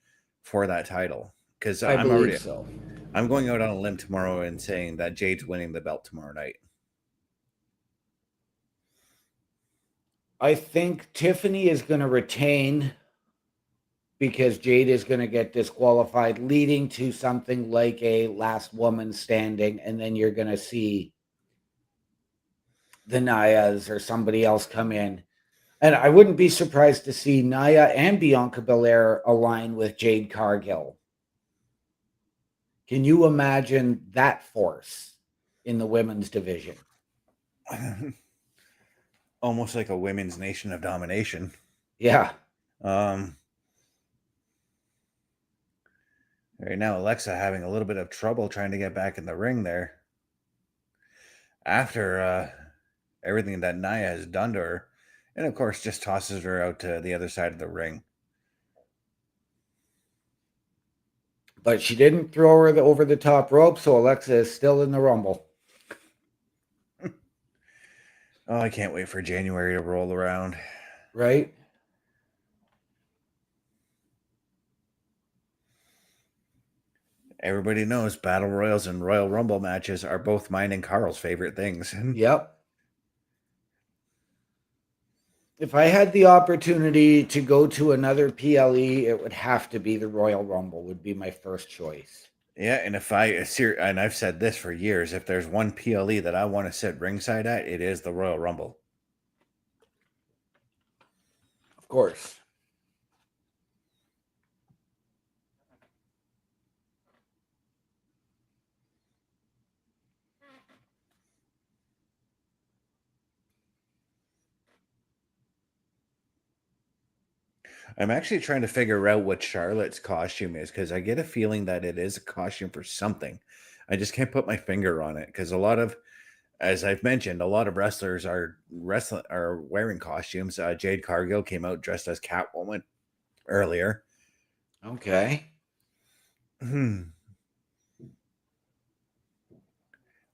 for that title. Because I believe so. I'm going out on a limb tomorrow and saying that Jade's winning the belt tomorrow night. I think Tiffany is going to retain because Jade is going to get disqualified, leading to something like a last woman standing, and then you're going to see the Nias or somebody else come in. And I wouldn't be surprised to see Nia and Bianca Belair align with Jade Cargill. Can you imagine that force in the women's division? Almost like a women's nation of domination. Yeah. Right now, Alexa having a little bit of trouble trying to get back in the ring there. After everything that Nia has done to her. And of course, just tosses her out to the other side of the ring. But she didn't throw her over the top rope, so Alexa is still in the Rumble. Oh, I can't wait for January to roll around. Right? Everybody knows Battle Royals and Royal Rumble matches are both mine and Carl's favorite things. Yep. If I had the opportunity to go to another PLE, it would have to be the Royal Rumble would be my first choice. Yeah, and and I've said this for years, if there's one PLE that I want to sit ringside at, it is the Royal Rumble. Of course. I'm actually trying to figure out what Charlotte's costume is because I get a feeling that it is a costume for something. I just can't put my finger on it because as I've mentioned, a lot of wrestlers are wearing costumes. Jade Cargill came out dressed as Catwoman earlier. Okay.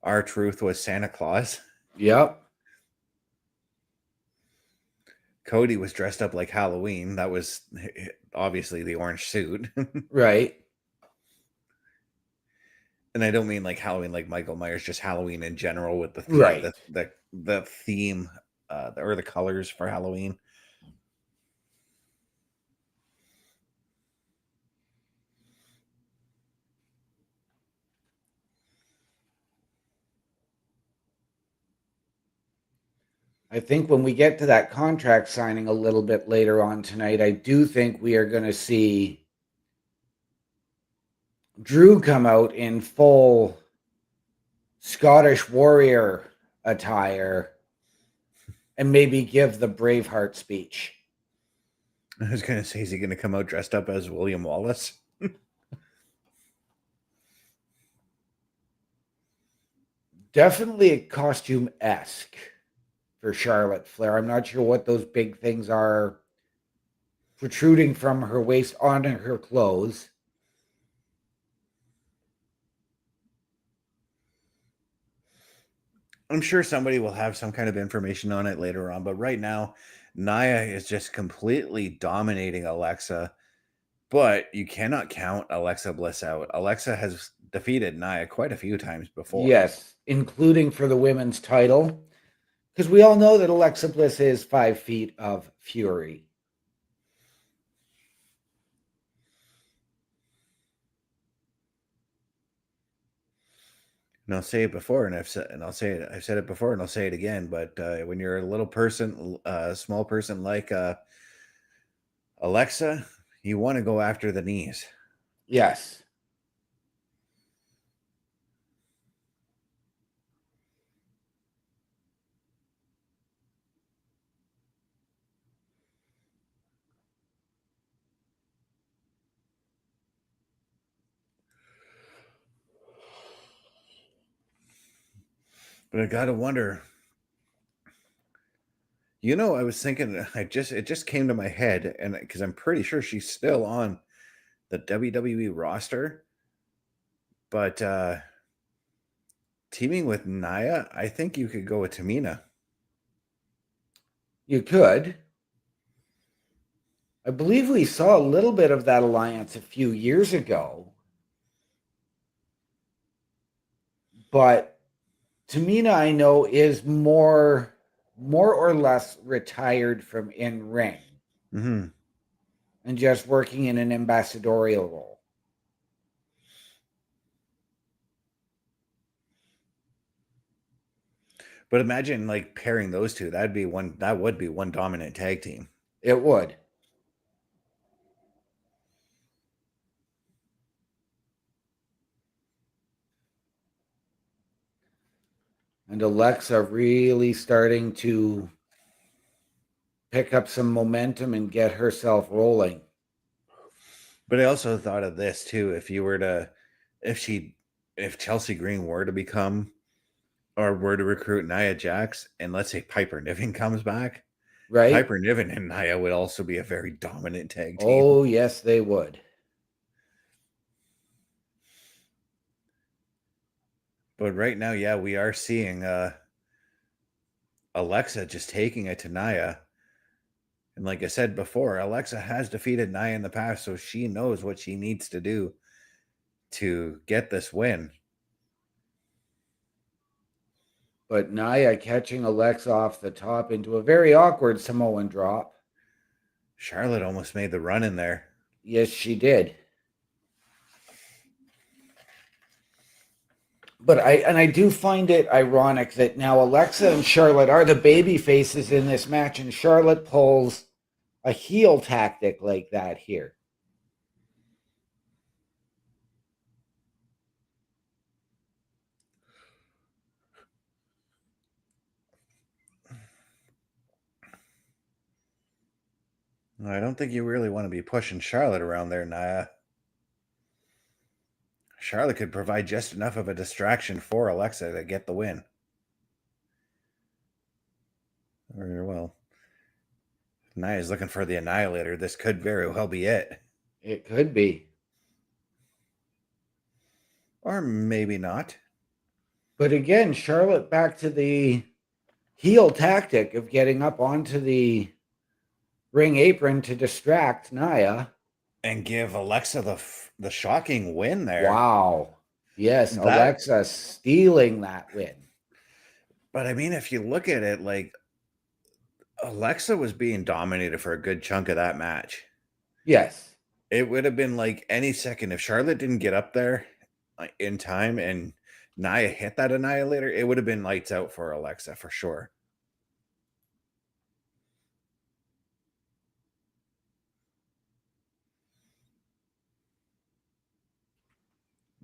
R-Truth was Santa Claus. Yep. Cody was dressed up like Halloween. That was obviously the orange suit. Right. And I don't mean like Halloween like Michael Myers, just Halloween in general with the Right. the theme or the colors for Halloween. I think when we get to that contract signing a little bit later on tonight, I do think we are going to see Drew come out in full Scottish warrior attire and maybe give the Braveheart speech. I was going to say, is he going to come out dressed up as William Wallace? Definitely a costume-esque for Charlotte Flair. I'm not sure what those big things are protruding from her waist onto her clothes. I'm sure somebody will have some kind of information on it later on, but right now, Nia is just completely dominating Alexa, but you cannot count Alexa Bliss out. Alexa has defeated Nia quite a few times before. Yes, including for the women's title. Because we all know that Alexa Bliss is 5 feet of fury. And I'll say it before, and I've said it before, and I'll say it again. But when you're a little person, small person like Alexa, you want to go after the knees. Yes. But I gotta wonder. You know, I was thinking. It just came to my head, and because I'm pretty sure she's still on the WWE roster, but teaming with Nia, I think you could go with Tamina. You could. I believe we saw a little bit of that alliance a few years ago. But Tamina, I know, is more or less retired from in-ring. Mm-hmm. And just working in an ambassadorial role. But imagine like pairing those two. That would be one dominant tag team. It would. And Alexa really starting to pick up some momentum and get herself rolling. But I also thought of this too. If Chelsea Green were to become or were to recruit Nia Jax, and let's say Piper Niven comes back, Right? Piper Niven and Nia would also be a very dominant tag team. Oh, yes, they would. But right now, yeah, we are seeing Alexa just taking it to Nia. And like I said before, Alexa has defeated Nia in the past, so she knows what she needs to do to get this win. But Nia catching Alexa off the top into a very awkward Samoan drop. Charlotte almost made the run in there. Yes, she did. But I do find it ironic that now Alexa and Charlotte are the baby faces in this match, and Charlotte pulls a heel tactic like that here. I don't think you really want to be pushing Charlotte around there, Nia. Charlotte could provide just enough of a distraction for Alexa to get the win. Or, well, Nia's looking for the Annihilator. This could very well be it. It could be. Or maybe not. But again, Charlotte back to the heel tactic of getting up onto the ring apron to distract Nia. And give Alexa the shocking win there. Wow. Yes, Alexa stealing that win. But I mean, if you look at it, like, Alexa was being dominated for a good chunk of that match. Yes. It would have been like any second if Charlotte didn't get up there in time and Nia hit that Annihilator, it would have been lights out for Alexa for sure.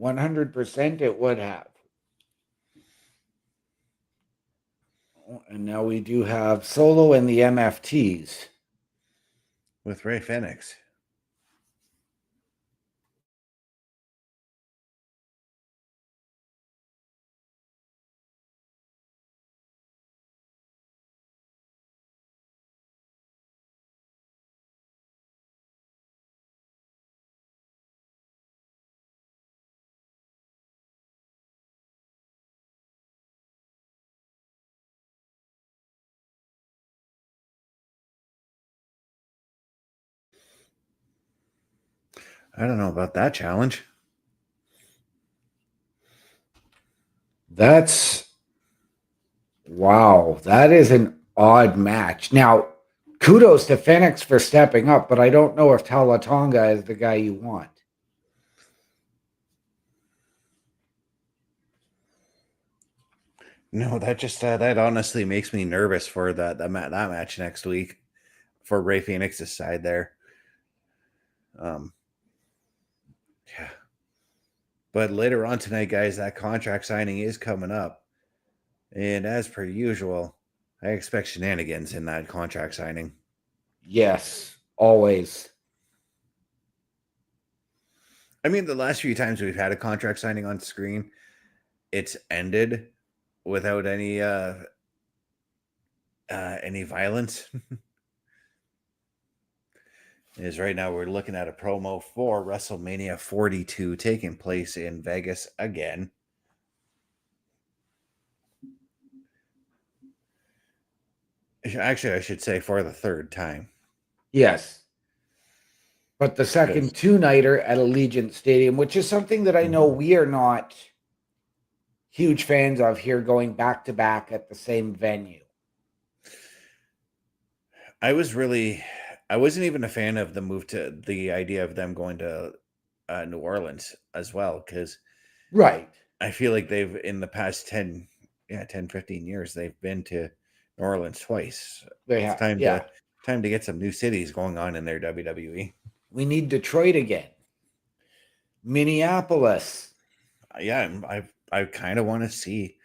%, it would have. And now we do have Solo and the MFTs. With Ray Phoenix. I don't know about that challenge. That's Wow, that is an odd match. Now, kudos to Phoenix for stepping up, but I don't know if Tonga is the guy you want. No, that just that honestly makes me nervous for that match next week for Ray Phoenix's side there. Yeah. But later on tonight, guys, that contract signing is coming up. And as per usual, I expect shenanigans in that contract signing. Yes, always. I mean, the last few times we've had a contract signing on screen, it's ended without any violence. Is right now we're looking at a promo for WrestleMania 42 taking place in Vegas again. Actually, I should say for the third time. Yes. But the second two-nighter at Allegiant Stadium, which is something that I know we are not huge fans of here, going back-to-back at the same venue. I wasn't even a fan of the move to the idea of them going to New Orleans as well, because right, I feel like they've in the past 10, 15 years, they've been to New Orleans twice. They have. It's time to get some new cities going on in their WWE. We need Detroit again. Minneapolis. Yeah, I kind of want to see.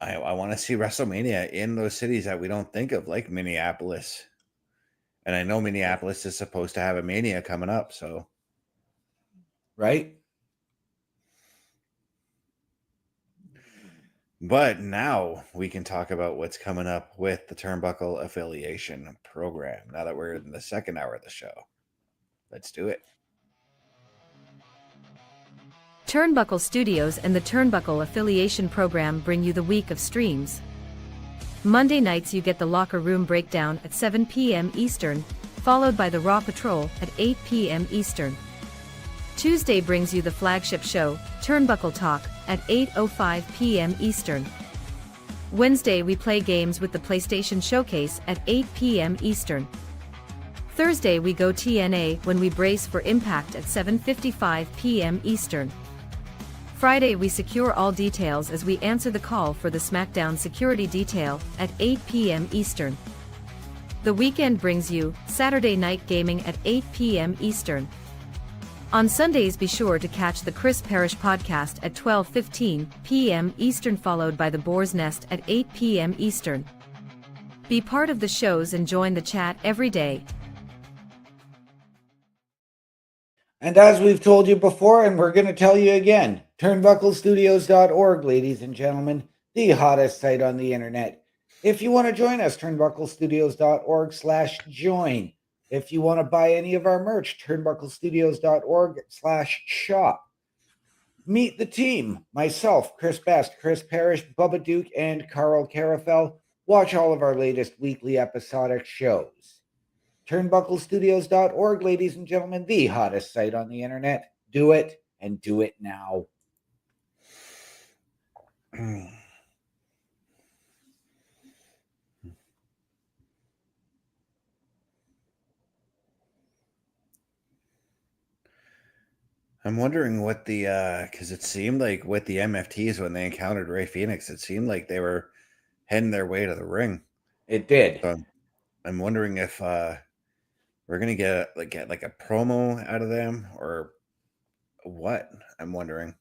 I want to see WrestleMania in those cities that we don't think of, like Minneapolis. And I know Minneapolis is supposed to have a Mania coming up, so. Right? But now we can talk about what's coming up with the Turnbuckle Affiliation program, now that we're in the second hour of the show. Let's do it. Turnbuckle Studios and the Turnbuckle Affiliation program bring you the week of streams. Monday nights you get the Locker Room Breakdown at 7 p.m. Eastern, followed by the Raw Patrol at 8 p.m. Eastern. Tuesday brings you the flagship show, Turnbuckle Talk, at 8:05 p.m. Eastern. Wednesday we play games with the PlayStation Showcase at 8 p.m. Eastern. Thursday we go TNA when we brace for Impact at 7:55 p.m. Eastern. Friday we secure all details as we answer the call for the Smackdown Security Detail at 8 p.m. Eastern. The weekend brings you Saturday Night Gaming at 8 p.m. Eastern. On Sundays be sure to catch the Chris Parrish podcast at 12:15 p.m. Eastern, followed by the Boar's Nest at 8 p.m. Eastern. Be part of the shows and join the chat every day. And as we've told you before, and we're going to tell you again, turnbucklestudios.org, ladies and gentlemen, the hottest site on the internet. If you want to join us, turnbucklestudios.org/join. If you want to buy any of our merch, turnbucklestudios.org/shop. Meet the team, myself, Chris Best, Chris Parrish, Bubba Duke, and Carl Carafel. Watch all of our latest weekly episodic shows. Turnbucklestudios.org, ladies and gentlemen, the hottest site on the internet. Do it, and do it now. I'm wondering what the because it seemed like with the MFTs when they encountered Ray Phoenix, it seemed like they were heading their way to the ring. It did. So I'm wondering if we're gonna get like a promo out of them or what. I'm wondering.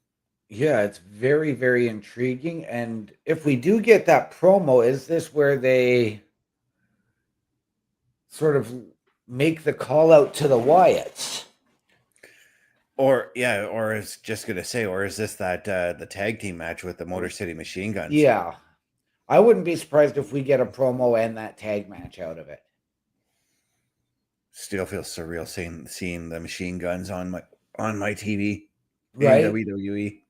Yeah, it's very, very intriguing. And if we do get that promo, is this where they sort of make the call out to the Wyatts? Or is just gonna say, or is this that the tag team match with the Motor City Machine Guns? Yeah, I wouldn't be surprised if we get a promo and that tag match out of it. Still feels surreal seeing the Machine Guns on my TV, Right? in WWE.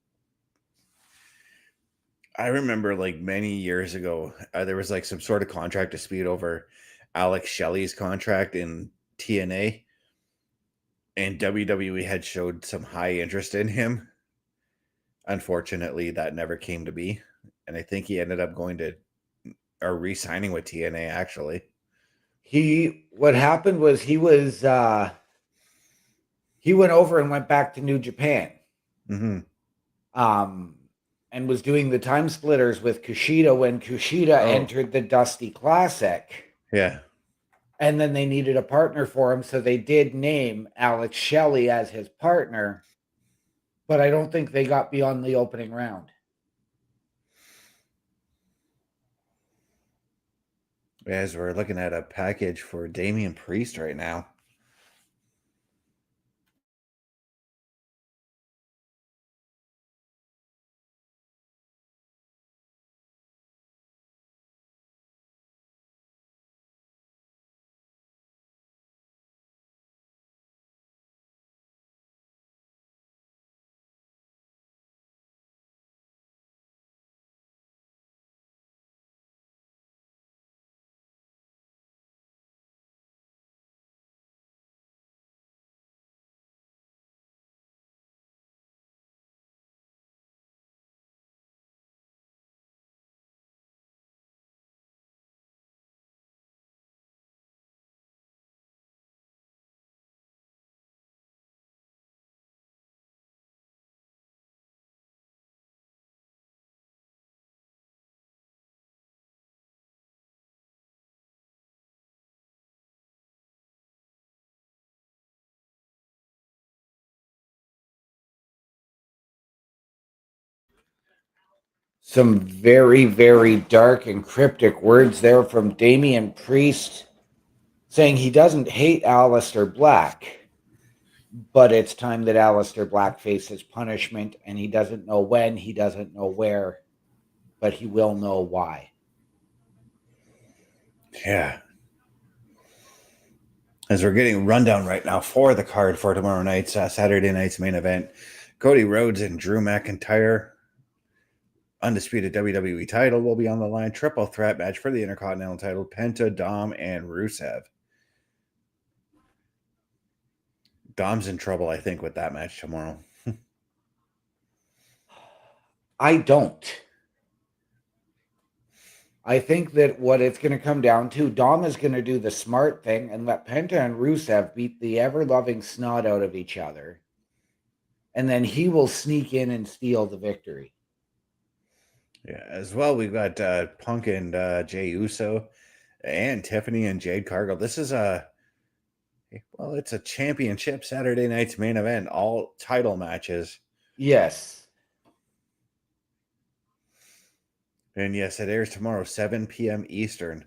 I remember like many years ago, there was like some sort of contract dispute over Alex Shelley's contract in TNA. And WWE had showed some high interest in him. Unfortunately, that never came to be. And I think he ended up going to are re-signing with TNA. Actually, what happened was he went over and went back to New Japan. mm-hmm. And was doing the time splitters with Kushida when Kushida entered the Dusty Classic. Yeah. And then they needed a partner for him, so they did name Alex Shelley as his partner, but I don't think they got beyond the opening round. As we're looking at a package for Damien Priest right now. Some very, very dark and cryptic words there from Damien Priest saying he doesn't hate Aleister Black, but it's time that Aleister Black faces punishment, and he doesn't know when, he doesn't know where, but he will know why. Yeah. As we're getting rundown right now for the card for tomorrow night's Saturday night's main event, Cody Rhodes and Drew McIntyre, undisputed WWE title, will be on the line. Triple threat match for the Intercontinental title, Penta, Dom, and Rusev. Dom's in trouble, I think, with that match tomorrow. I don't. I think that what it's going to come down to, Dom is going to do the smart thing and let Penta and Rusev beat the ever-loving snot out of each other. And then he will sneak in and steal the victory. Yeah, as well, we've got Punk and Jey Uso and Tiffany and Jade Cargill. This is it's a championship Saturday night's main event, all title matches. Yes. And yes, it airs tomorrow, 7 p.m. Eastern.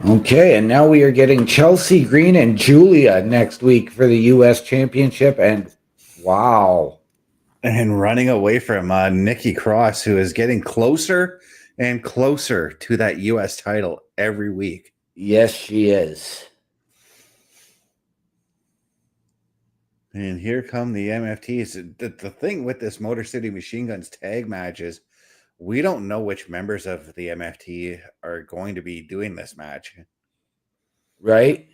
Okay, and now we are getting Chelsea Green and Julia next week for the U.S. Championship, and wow. And running away from Nikki Cross, who is getting closer and closer to that U.S. title every week. Yes, she is. And here come the MFTs. The thing with this Motor City Machine Guns tag matches, we don't know which members of the MFT are going to be doing this match. Right?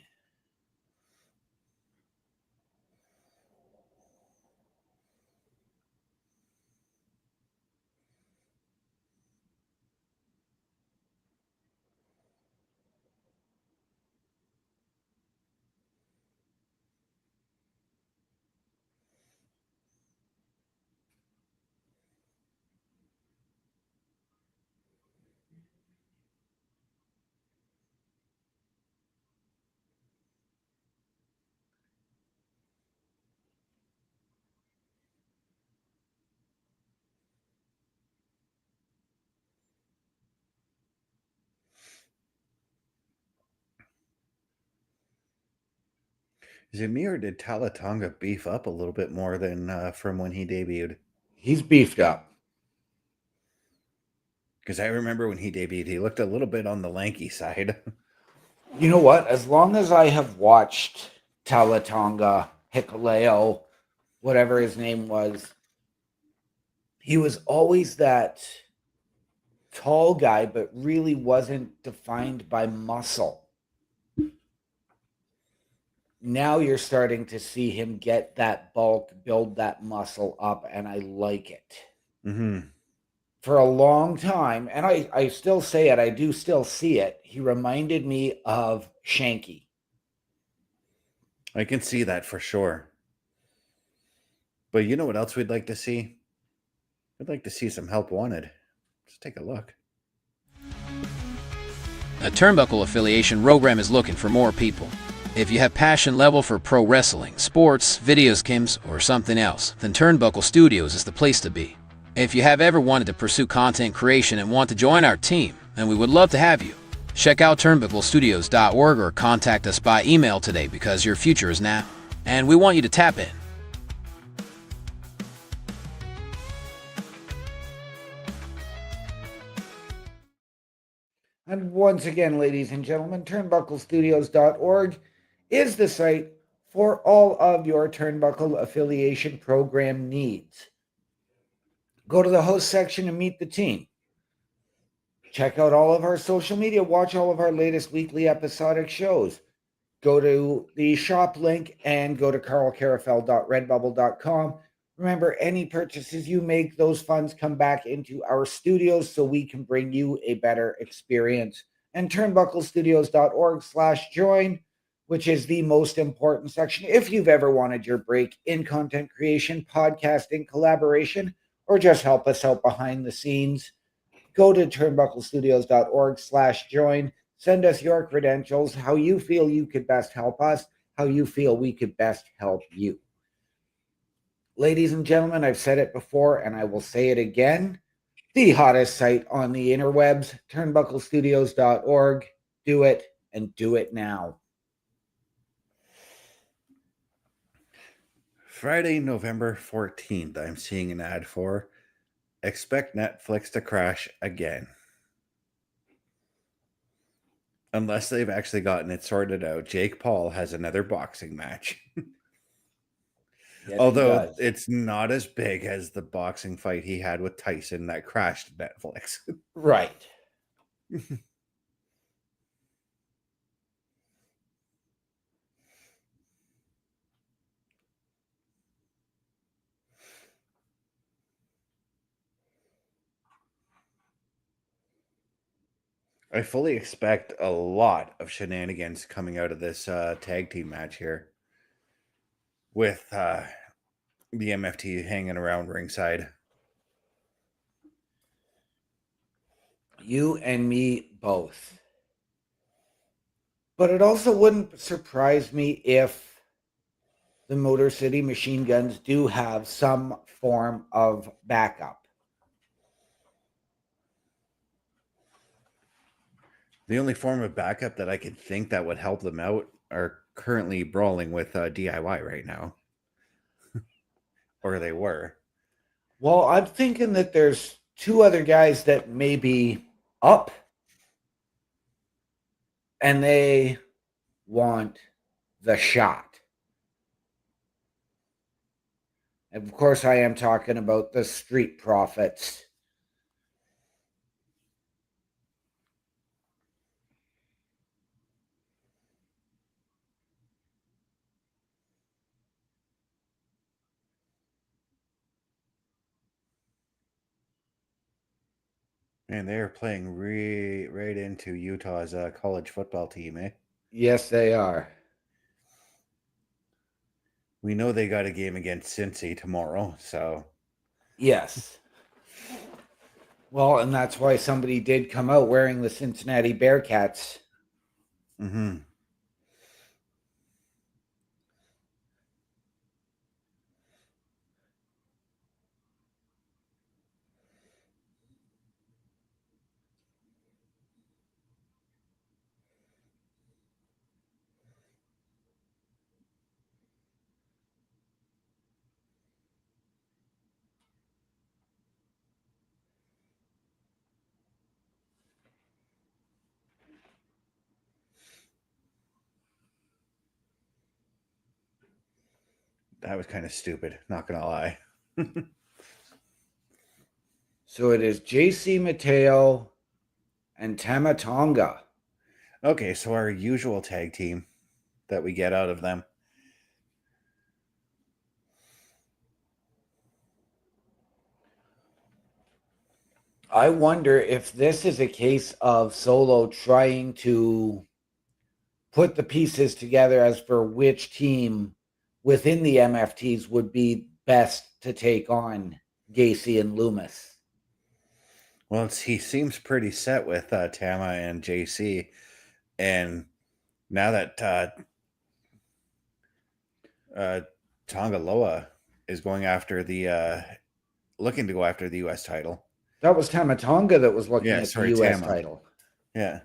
Is it me or did Tonga beef up a little bit more than from when he debuted? He's beefed up. Because I remember when he debuted, he looked a little bit on the lanky side. You know what? As long as I have watched Tonga, Hikuleo, whatever his name was, he was always that tall guy, but really wasn't defined by muscle. Now you're starting to see him get that bulk, build that muscle up, and I like it. Mm-hmm. For a long time, and I still say it, I do still see it, he reminded me of Shanky. I can see that for sure. But you know what else we'd like to see? I'd like to see some help wanted. Let's take a look. A Turnbuckle affiliation program is looking for more people. If you have passion level for pro wrestling, sports, video games, or something else, then Turnbuckle Studios is the place to be. If you have ever wanted to pursue content creation and want to join our team, then we would love to have you. Check out turnbucklestudios.org or contact us by email today because your future is now, and we want you to tap in. And once again, ladies and gentlemen, turnbucklestudios.org is the site for all of your Turnbuckle affiliation program needs. Go to the host section and meet the team. Check out all of our social media. Watch all of our latest weekly episodic shows. Go to the shop link and go to carlcarafel.redbubble.com. Remember, any purchases you make, those funds come back into our studios so we can bring you a better experience. And turnbucklestudios.org/join, which is the most important section. If you've ever wanted your break in content creation, podcasting, collaboration, or just help us out behind the scenes, go to turnbucklestudios.org/join. Send us your credentials, how you feel you could best help us, how you feel we could best help you. Ladies and gentlemen, I've said it before and I will say it again. The hottest site on the interwebs, turnbucklestudios.org. Do it and do it now. Friday, November 14th, I'm seeing an ad for expect Netflix to crash again. Unless they've actually gotten it sorted out, Jake Paul has another boxing match. Yes, Although it's not as big as the boxing fight he had with Tyson that crashed Netflix. Right. I fully expect a lot of shenanigans coming out of this tag team match here with the MFT hanging around ringside. You and me both. But it also wouldn't surprise me if the Motor City Machine Guns do have some form of backup. The only form of backup that I could think that would help them out are currently brawling with DIY right now. Or they were. Well, I'm thinking that there's two other guys that may be up and they want the shot. And of course, I am talking about the Street Profits. And they're playing right into Utah's college football team, eh? Yes, they are. We know they got a game against Cincy tomorrow, so... Yes. Well, and that's why somebody did come out wearing the Cincinnati Bearcats. Mm-hmm. That was kind of stupid, not gonna lie. So it is JC Mateo and Tama Tonga. Okay, so our usual tag team that we get out of them. I wonder if this is a case of Solo trying to put the pieces together as for which team within the MFTs would be best to take on Gacy and Loomis. Well, he seems pretty set with Tama and JC, and now that Tonga Loa is going after the looking to go after the U.S. title. That was Tama Tonga that was looking at the U.S. Tama. title. Yeah.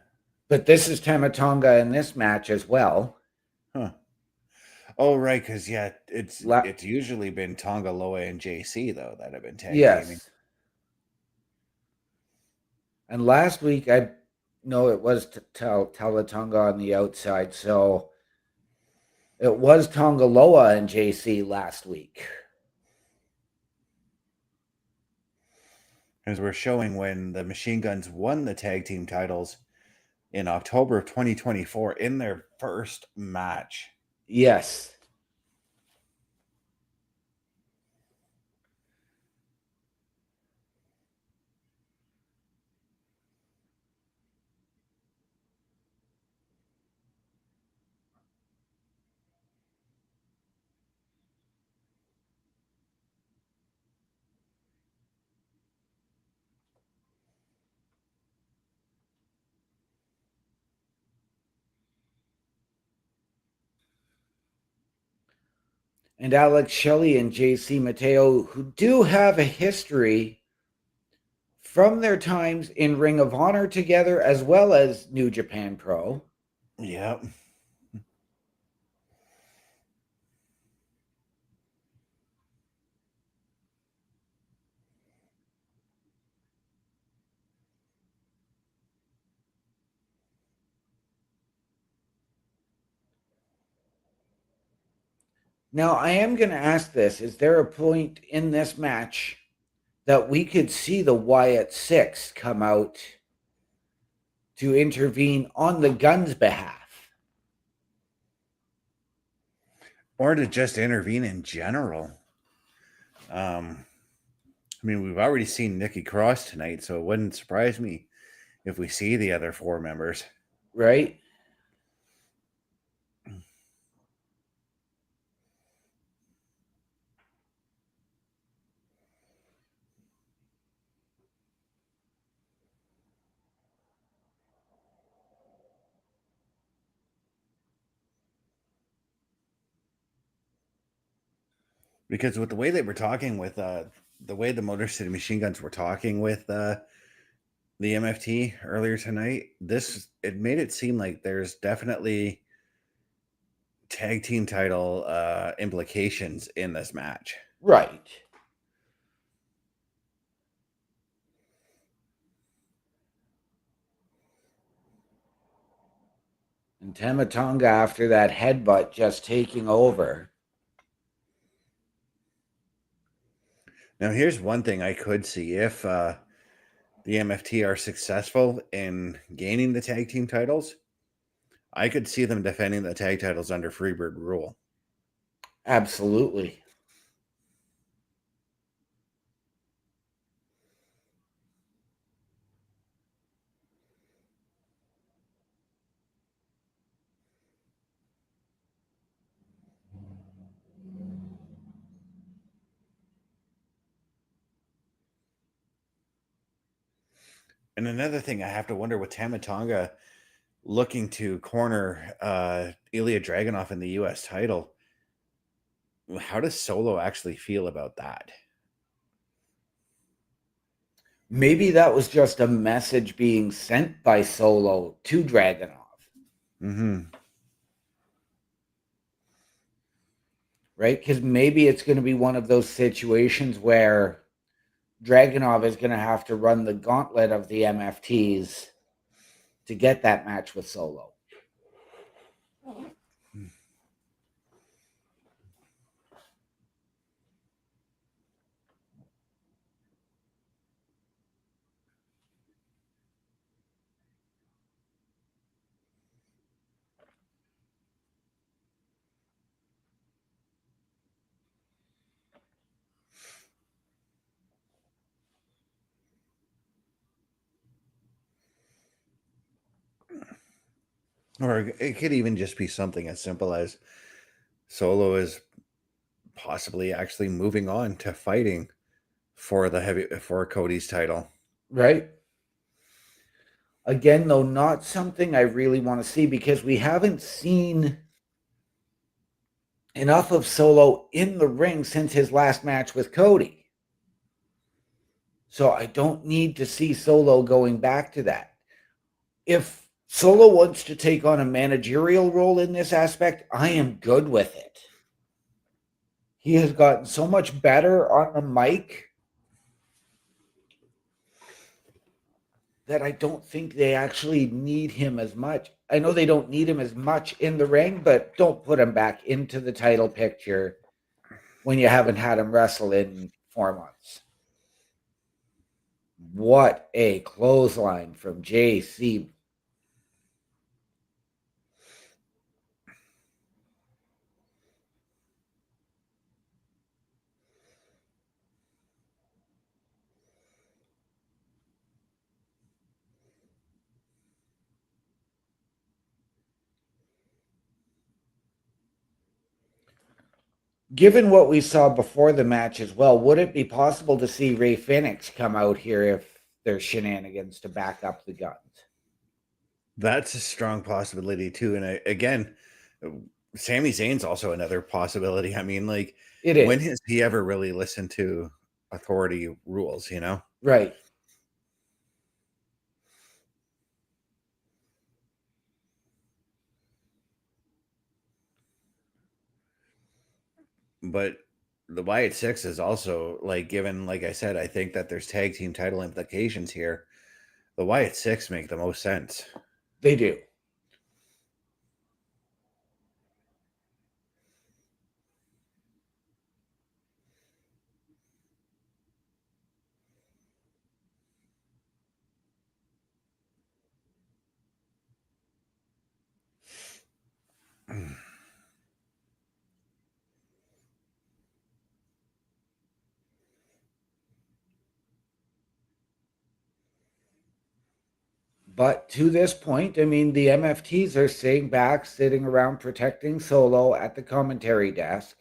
But this is Tama Tonga in this match as well. Huh. Oh, right, because it's usually been Tonga Loa and JC though that have been tag teaming. And last week I know it was Tonga on the outside, so it was Tonga Loa and JC last week. As we're showing when the Machine Guns won the tag team titles in October of 2024 in their first match. Yes. And Alex Shelley and JC Mateo, who do have a history from their times in Ring of Honor together, as well as New Japan Pro. Yep. Now, I am going to ask this. Is there a point in this match that we could see the Wyatt Six come out to intervene on the Guns' behalf? Or to just intervene in general. I mean, we've already seen Nikki Cross tonight, so it wouldn't surprise me if we see the other four members. Right? Because with the way they were talking with the way the Motor City Machine Guns were talking with the MFT earlier tonight, it made it seem like there's definitely tag team title implications in this match. Right. And Tama Tonga, after that headbutt, just taking over. Now, here's one thing I could see. If the MFT are successful in gaining the tag team titles, I could see them defending the tag titles under Freebird rule. Absolutely. And another thing I have to wonder with Tama Tonga looking to corner ILJA DRAGUNOV in the U.S. title, how does Solo actually feel about that? Maybe that was just a message being sent by Solo to Dragunov. Mm-hmm. Right? Because maybe it's going to be one of those situations where Dragunov is going to have to run the gauntlet of the MFTs to get that match with Solo. Or it could even just be something as simple as Solo is possibly actually moving on to fighting for Cody's title. Right. Again, though, not something I really want to see because we haven't seen enough of Solo in the ring since his last match with Cody. So I don't need to see Solo going back to that. If Solo wants to take on a managerial role in this aspect, I am good with it. He has gotten so much better on the mic that I don't think they actually need him as much. I know they don't need him as much in the ring, but don't put him back into the title picture when you haven't had him wrestle in 4 months. What a clothesline from JC. Given what we saw before the match as well, would it be possible to see Rey Fenix come out here if there's shenanigans to back up the guns? That's a strong possibility too. And again, Sami Zayn's also another possibility. I mean, like, It is. when has he ever really listened to authority rules, you know? Right. But the Wyatt Six is also, like, given, like I said, I think that there's tag team title implications here. The Wyatt Six make the most sense. They do. But to this point, I mean, the MFTs are sitting back, sitting around protecting Solo at the commentary desk.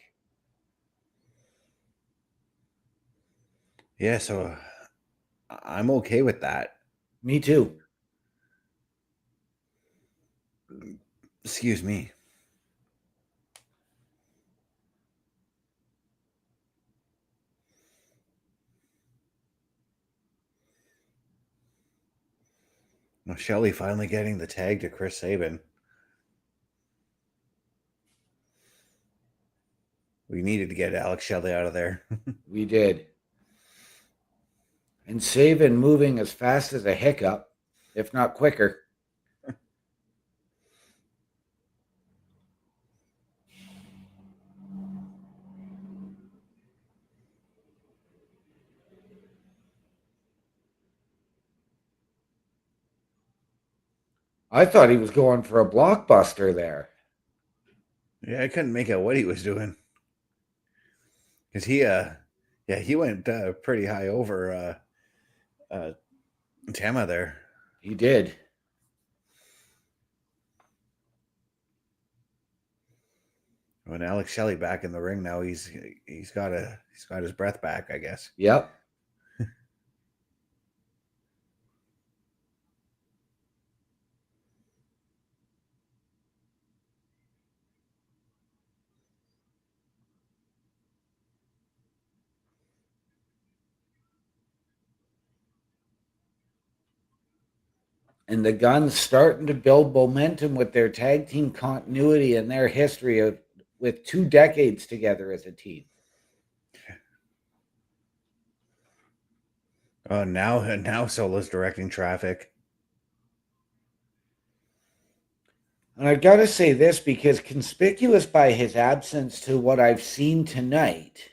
Yeah, so I'm okay with that. Me too. Excuse me. Now, Shelley finally getting the tag to Chris Sabin. We needed to get Alex Shelley out of there. We did. And Sabin moving as fast as a hiccup, if not quicker. I thought he was going for a blockbuster there. Yeah, I couldn't make out what he was doing. Because he went pretty high over Tama there. He did. When Alex Shelley back in the ring now, he's got his breath back, I guess. Yep. And the Guns starting to build momentum with their tag team continuity and their history with 2 decades together as a team. Oh, now Solo's directing traffic. And I've got to say this because conspicuous by his absence to what I've seen tonight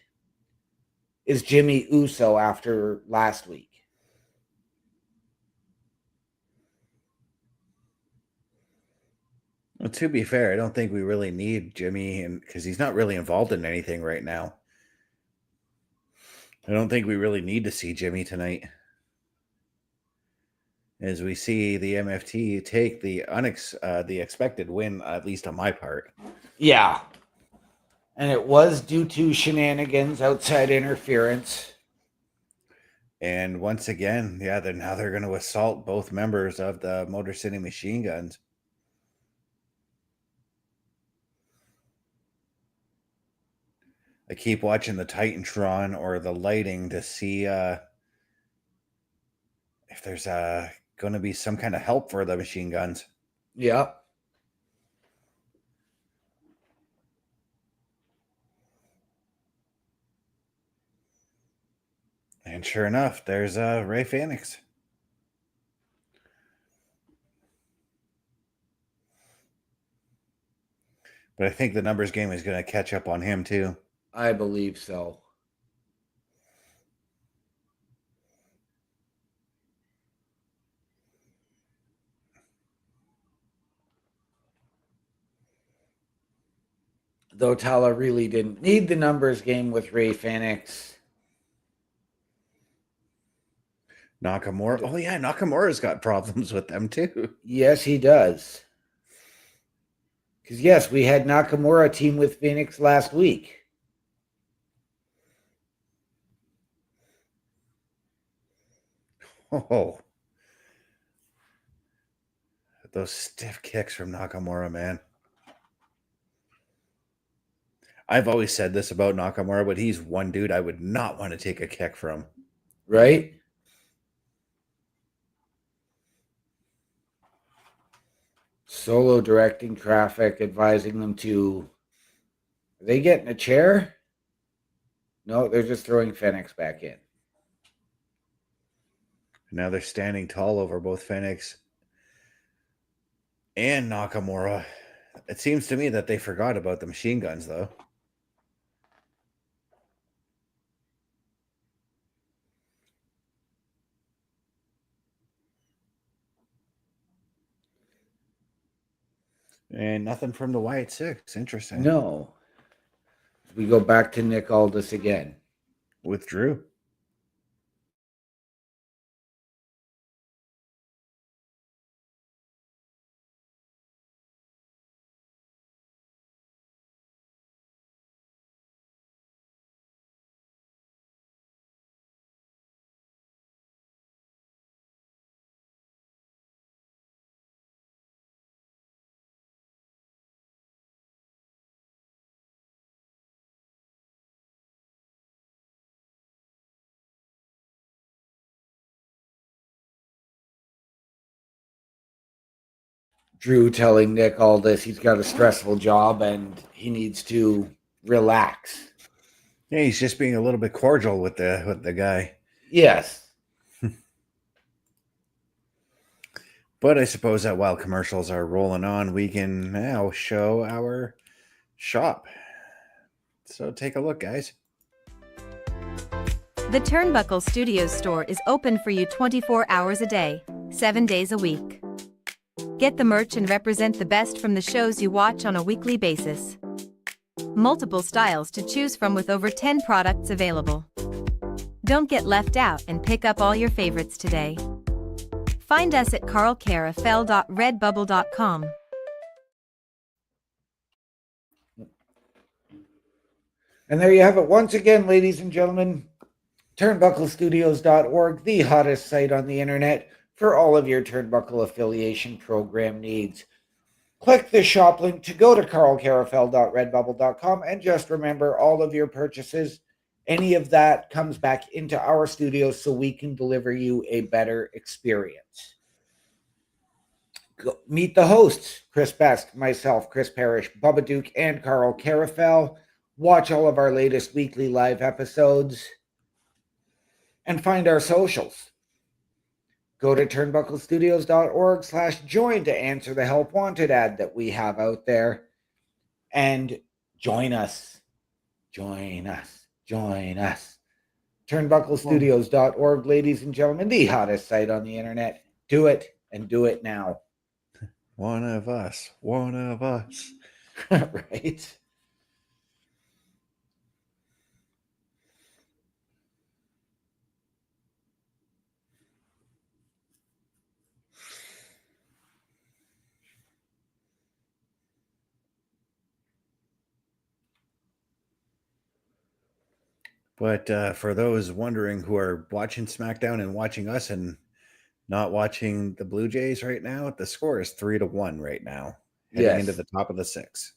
is Jimmy Uso after last week. Well, to be fair, I don't think we really need Jimmy, because he's not really involved in anything right now. I don't think we really need to see Jimmy tonight. as we see the MFT take the expected win, at least on my part. Yeah. And it was due to shenanigans, outside interference. And once again, yeah, they're going to assault both members of the Motor City Machine Guns. I keep watching the Titantron or the lighting to see if there's going to be some kind of help for the machine guns. Yep. And sure enough, there's Ray Phoenix. But I think the numbers game is going to catch up on him too. I believe so. Though Tala really didn't need the numbers game with Ray Phoenix. Nakamura. Oh, yeah, Nakamura's got problems with them too. Yes, he does. Because, yes, we had Nakamura team with Phoenix last week. Oh. Those stiff kicks from Nakamura, man. I've always said this about Nakamura, but he's one dude I would not want to take a kick from. Right? Solo directing traffic, advising them to... Are they getting a chair? No, they're just throwing Phoenix back in. Now they're standing tall over both Phoenix and Nakamura. It seems to me that they forgot about the machine guns, though. And nothing from the Wyatt Six. Interesting. No. We go back to Nick Aldis again. With Drew. Drew telling Nick Aldis he's got a stressful job and he needs to relax. Yeah, he's just being a little bit cordial with the guy. Yes. But I suppose that while commercials are rolling on, we can now show our shop. So take a look, guys. The Turnbuckle Studios store is open for you 24 hours a day, 7 days a week. Get the merch and represent the best from the shows you watch on a weekly basis. Multiple styles to choose from with over 10 products available. Don't get left out and pick up all your favorites today. Find us at carlcarafel.redbubble.com. And there you have it once again, ladies and gentlemen. Turnbucklestudios.org, the hottest site on the internet for all of your Turnbuckle affiliation program needs. Click the shop link to go to carlcarafel.redbubble.com, and just remember, all of your purchases, any of that comes back into our studios so we can deliver you a better experience. Go meet the hosts, Chris Best, myself, Chris Parrish, Bubba Duke, and Carl Carafel. Watch all of our latest weekly live episodes and find our socials. Go to turnbucklestudios.org/join to answer the help wanted ad that we have out there. And join us. Join us. Join us. Turnbucklestudios.org, ladies and gentlemen, the hottest site on the internet. Do it, and do it now. One of us. One of us. Right? But for those wondering who are watching SmackDown and watching us and not watching the Blue Jays right now, the score is 3-1 right now, heading into Yes. the top of the 6th.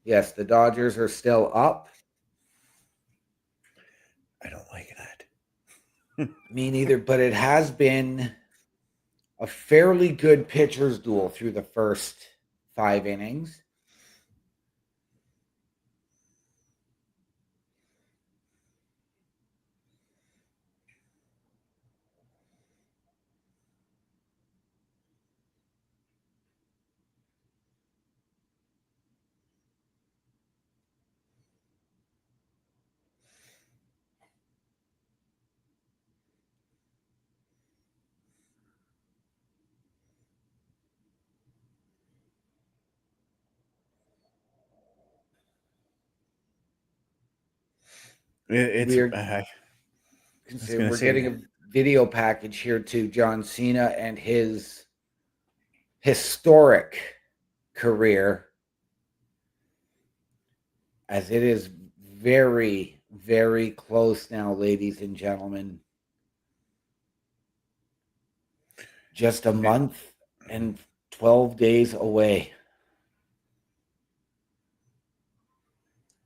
Yes, the Dodgers are still up. I don't like that. Me neither, but it has been a fairly good pitcher's duel through the first 5 innings. It's We're I was going to we're say, getting a video package here to John Cena and his historic career, as it is very, very close now, ladies and gentlemen. Just a month and 12 days away.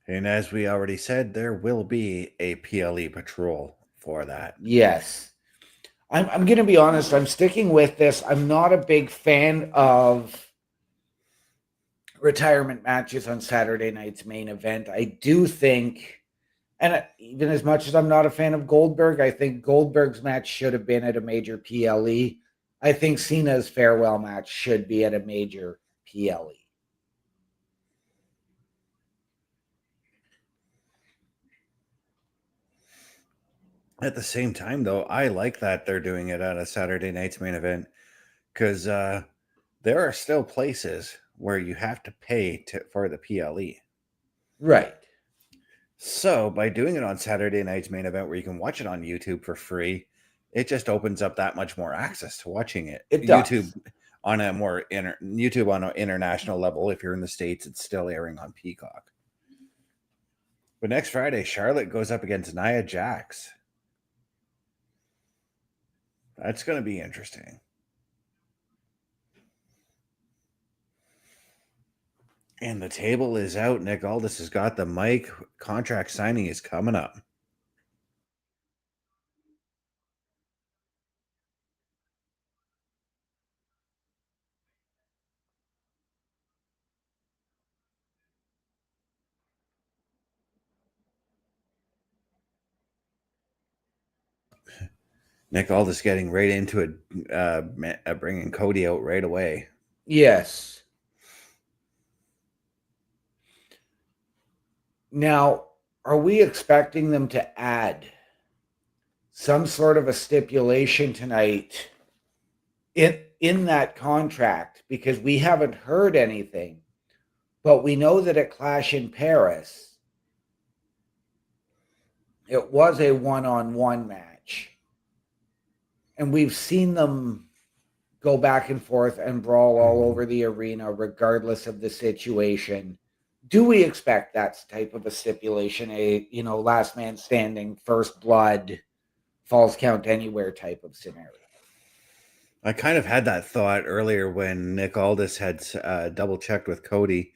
and as we already said, there will be a PLE patrol for that. Yes. I'm going to be honest. I'm sticking with this. I'm not a big fan of retirement matches on Saturday night's main event. I do think, and even as much as I'm not a fan of Goldberg, I think Goldberg's match should have been at a major PLE. I think Cena's farewell match should be at a major PLE. At the same time, though, I like that they're doing it at a Saturday night's main event because there are still places where you have to pay for the PLE. Right. So by doing it on Saturday night's main event where you can watch it on YouTube for free, it just opens up that much more access to watching it. It does. YouTube on a more YouTube on an international level. If you're in the States, it's still airing on Peacock. But next Friday, Charlotte goes up against Nia Jax. That's going to be interesting. And the table is out. Nick Aldis has got the mic. Contract signing is coming up. Nick Aldis getting right into it, bringing Cody out right away. Yes. Now, are we expecting them to add some sort of a stipulation tonight in that contract? Because we haven't heard anything, but we know that at Clash in Paris, it was a one-on-one match. And we've seen them go back and forth and brawl all over the arena, regardless of the situation. Do we expect that type of a stipulation, last man standing, first blood, falls count anywhere type of scenario? I kind of had that thought earlier when Nick Aldis had double checked with Cody,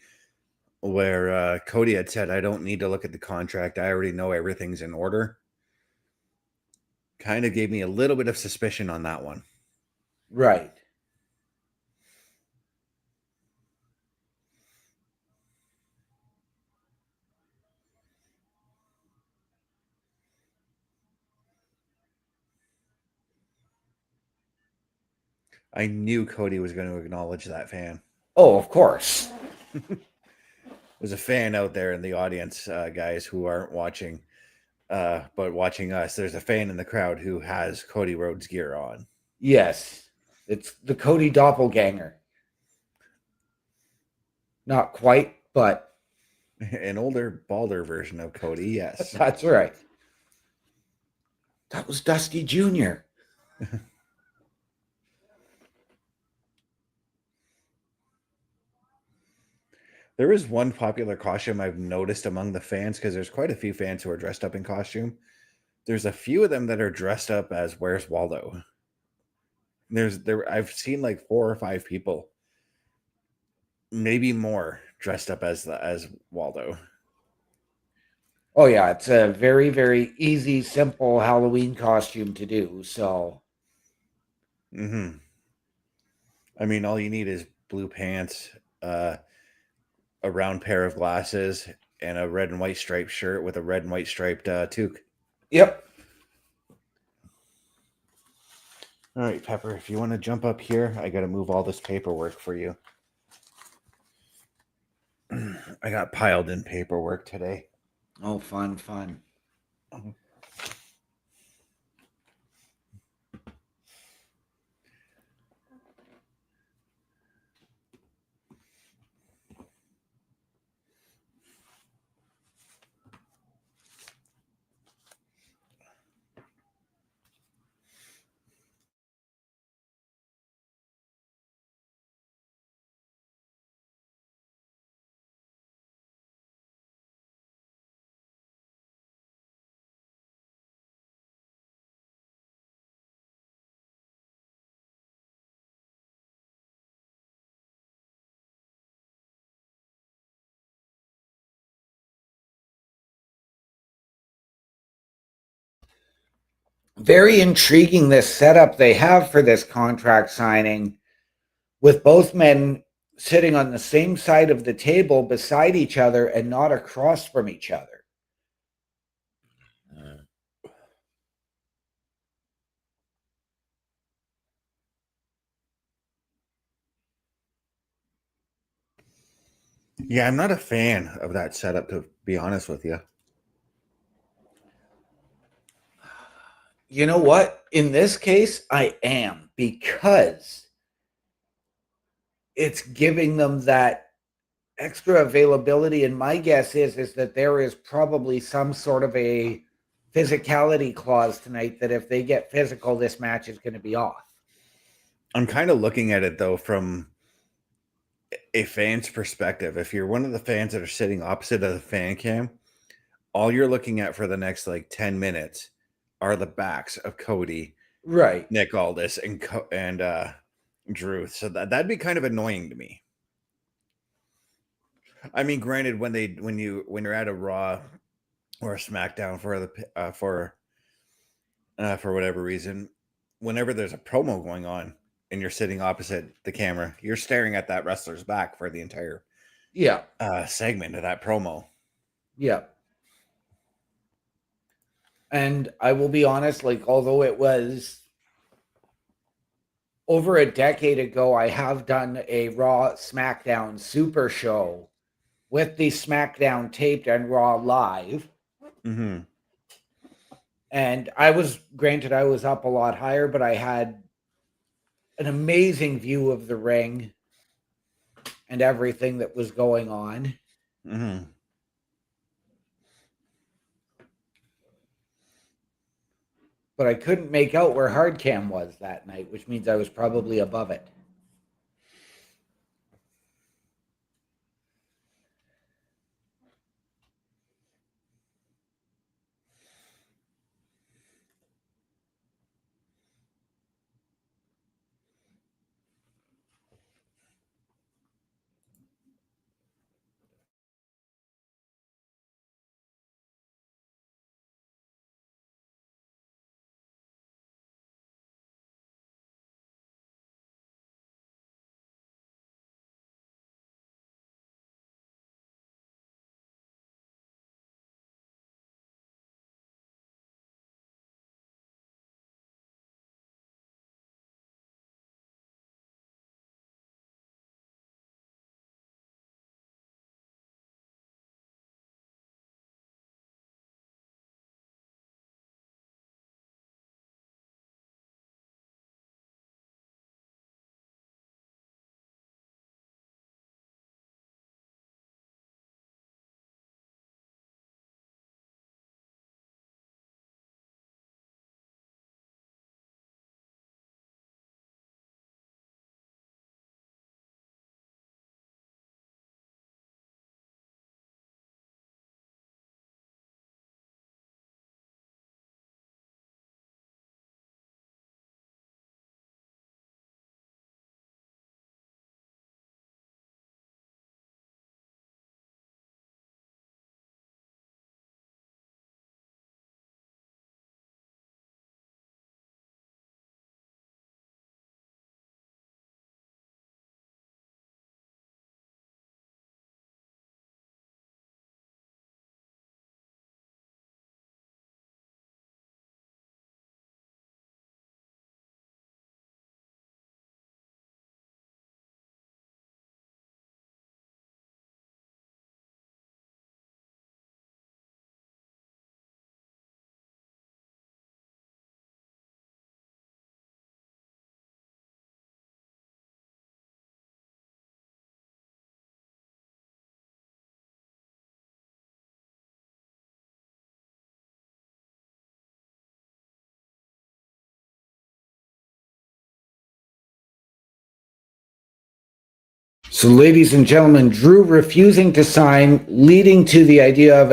where Cody had said, I don't need to look at the contract. I already know everything's in order. Kind of gave me a little bit of suspicion on that one. Right. I knew Cody was going to acknowledge that fan. Oh, of course. There's a fan out there in the audience, guys, who aren't watching, but watching us. There's a fan in the crowd who has Cody Rhodes gear on. Yes. It's the Cody doppelganger. Not quite, but An older, balder version of Cody, yes. that's right. That was Dusty Jr. There is one popular costume I've noticed among the fans, because there's quite a few fans who are dressed up in costume. there's a few of them that are dressed up as Where's Waldo. I've seen like 4 or 5 people, maybe more, dressed up as Waldo. Oh yeah, it's a very, very easy, simple Halloween costume to do. So I mean, all you need is blue pants, a round pair of glasses, and a red and white striped shirt with a red and white striped toque. yep. All right, Pepper, if you want to jump up here, I got to move all this paperwork for you. I got piled in paperwork today. Oh, fun, fun. Very intriguing, this setup they have for this contract signing, with both men sitting on the same side of the table beside each other and not across from each other. Yeah, I'm not a fan of that setup, to be honest with you. You know what? In this case, I am, because it's giving them that extra availability. And my guess is that there is probably some sort of a physicality clause tonight that if they get physical, this match is going to be off. I'm kind of looking at it, though, from a fan's perspective. If you're one of the fans that are sitting opposite of the fan cam, all you're looking at for the next like 10 minutes are the backs of Cody, Right. Nick Aldis, and Drew. So that'd be kind of annoying to me. I mean, granted, when you're at a Raw or a SmackDown for whatever reason, whenever there's a promo going on and you're sitting opposite the camera, you're staring at that wrestler's back for the entire Yeah. segment of that promo. Yeah. And I will be honest, like, although it was over a decade ago, I have done a Raw SmackDown Super Show with the SmackDown taped and Raw live. Mm-hmm. And I was, granted, I was up a lot higher, but I had an amazing view of the ring and everything that was going on. Mm-hmm. But I couldn't make out where Hardcam was that night, which means I was probably above it. So, ladies and gentlemen, Drew refusing to sign, leading to the idea of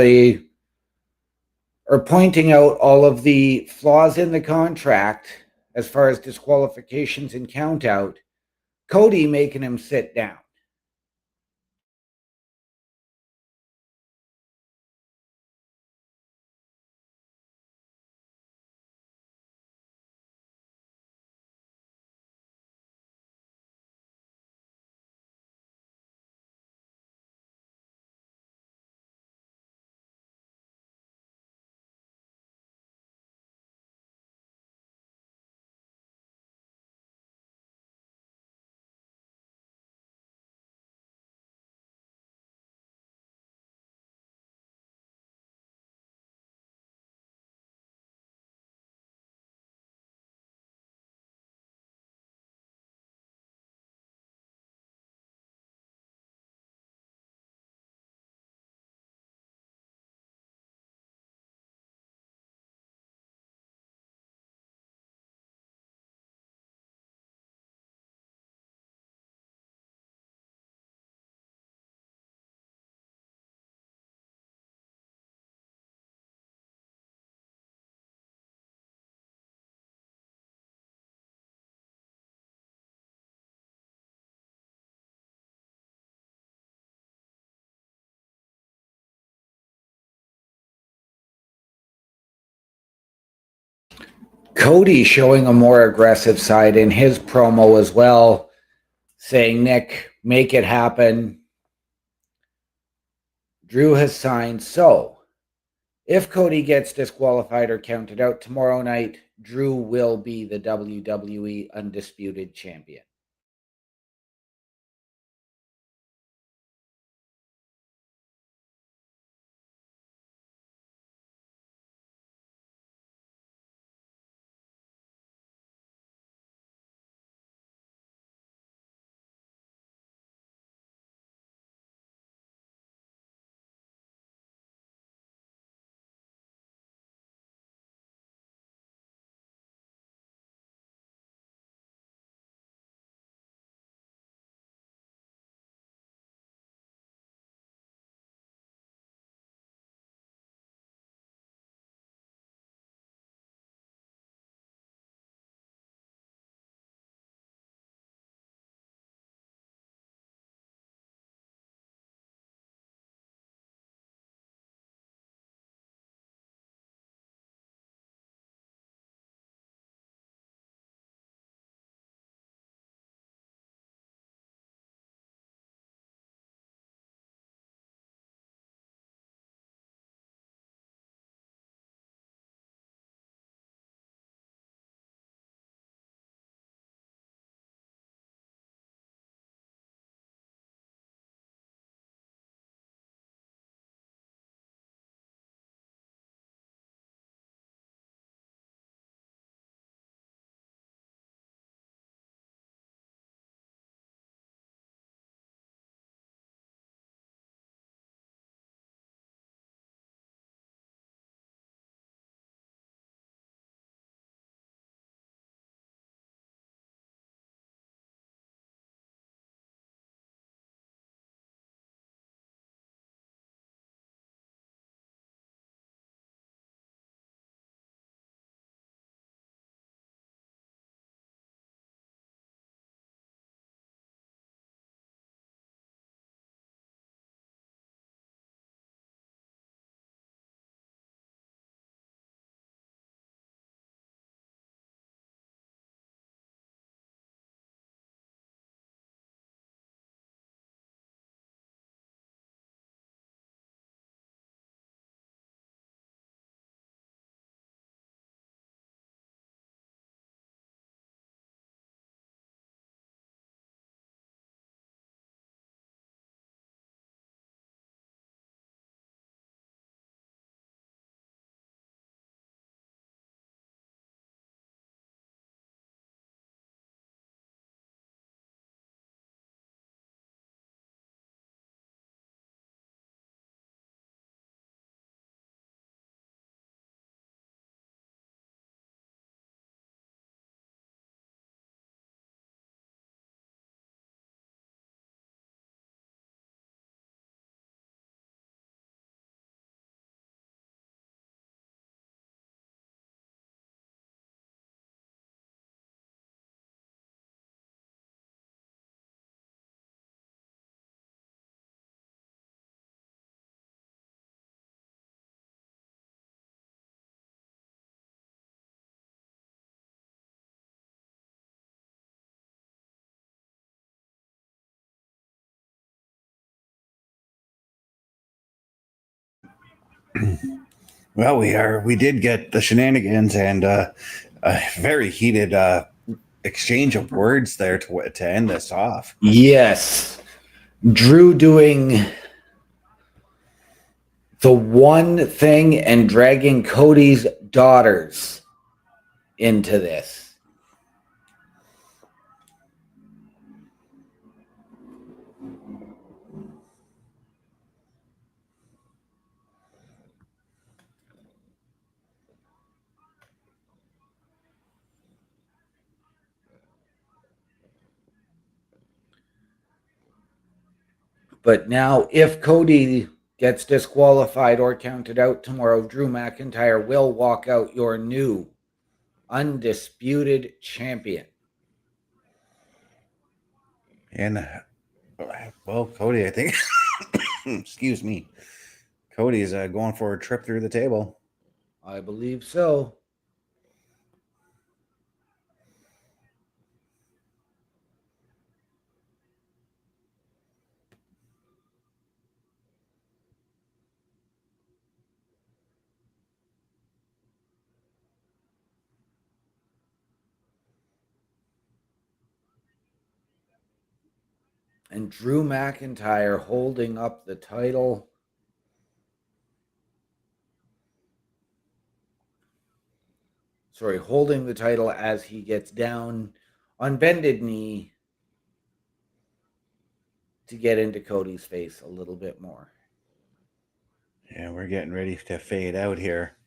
pointing out all of the flaws in the contract as far as disqualifications and count out. Cody making him sit down. Cody showing a more aggressive side in his promo as well, saying, Nick, make it happen. Drew has signed. So, if Cody gets disqualified or counted out tomorrow night, Drew will be the WWE Undisputed Champion. Well, we did get the shenanigans and a very heated exchange of words there to end this off. Yes. Drew doing the one thing and dragging Cody's daughters into this. But now, if Cody gets disqualified or counted out tomorrow, Drew McIntyre will walk out your new undisputed champion. And well, Cody, I think, excuse me, Cody is going for a trip through the table. I believe so. And Drew McIntyre holding up the title. Sorry, holding the title as he gets down on bended knee to get into Cody's face a little bit more. Yeah, we're getting ready to fade out here.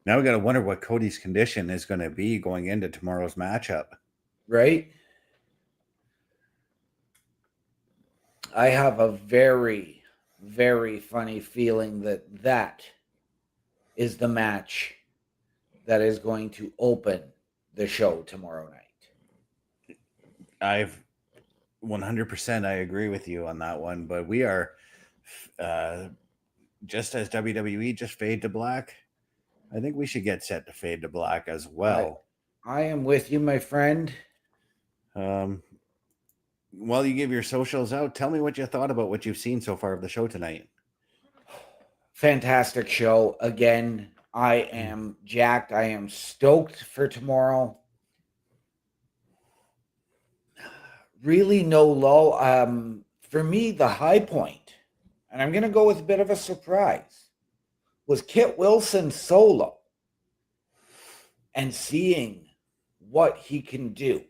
Now we got to wonder what Cody's condition is going to be going into tomorrow's matchup. Right? I have a very, very funny feeling that that is the match that is going to open the show tomorrow night. I've 100% I agree with you on that one, but we are just as WWE just fade to black. I think we should get set to fade to black as well. I am with you, my friend. While you give your socials out, tell me what you thought about what you've seen so far of the show tonight. Fantastic show. Again, I am jacked. I am stoked for tomorrow. Really no low. For me, the high point, and I'm going to go with a bit of a surprise, was Kit Wilson solo and seeing what he can do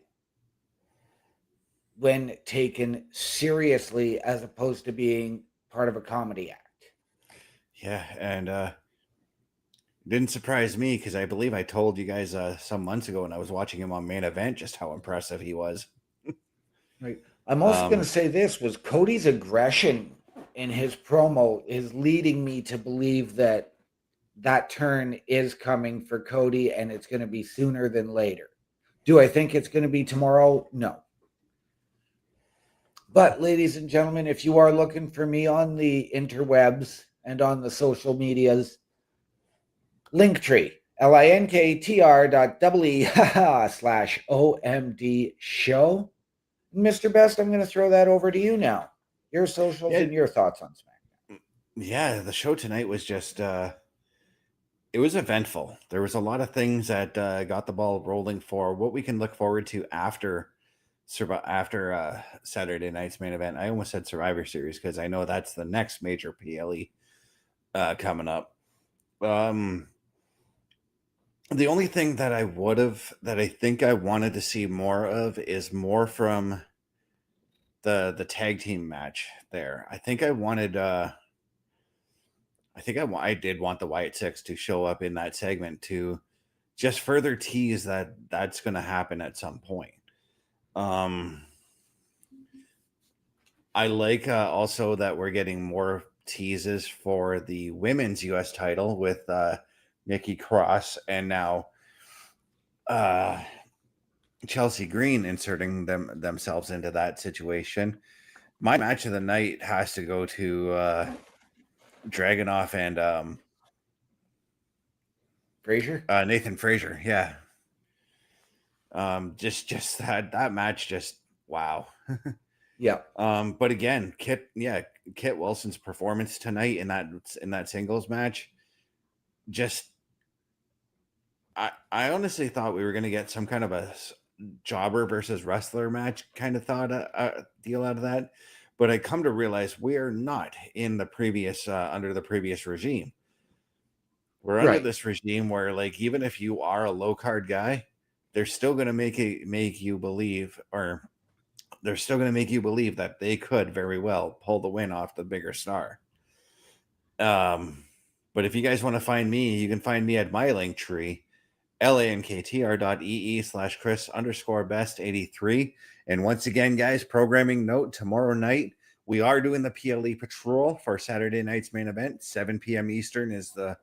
when taken seriously as opposed to being part of a comedy act. Yeah, and didn't surprise me because I believe I told you guys some months ago when I was watching him on Main Event just how impressive he was. Right. I'm also going to say this was Cody's aggression in his promo is leading me to believe that that turn is coming for Cody and it's going to be sooner than later. Do I think it's going to be tomorrow? No. But ladies and gentlemen, if you are looking for me on the interwebs and on the social medias, Linktree, linktr.ee/OMDShow. Mr. Best, I'm going to throw that over to you now. Your socials and your thoughts on SmackDown. Yeah, the show tonight was just, it was eventful. There was a lot of things that got the ball rolling for what we can look forward to after Saturday night's main event. I almost said Survivor Series because I know that's the next major PLE coming up. The only thing that I think I wanted to see more of is more from the tag team match there. I think I wanted I did want the Wyatt Six to show up in that segment to just further tease that that's going to happen at some point. I like also that we're getting more teases for the women's US title with Nikki Cross and now Chelsea Green inserting themselves into that situation. My match of the night has to go to Dragunov and Frazer? Nathan Frazer. Yeah. Just that match, just wow. Yeah. But again, Kit Wilson's performance tonight in that singles match, just I honestly thought we were going to get some kind of a jobber versus wrestler match kind of deal out of that, but I come to realize we are not in the previous under the previous regime. We're under this regime where, like, even if you are a low card guy, they're still going to make you believe, or they're still going to make you believe that they could very well pull the win off the bigger star. But if you guys want to find me, you can find me at my Linktree, linktr.ee/Chris_best83. And once again, guys, programming note, tomorrow night, we are doing the PLE Patrol for Saturday night's main event. 7 p.m. Eastern is the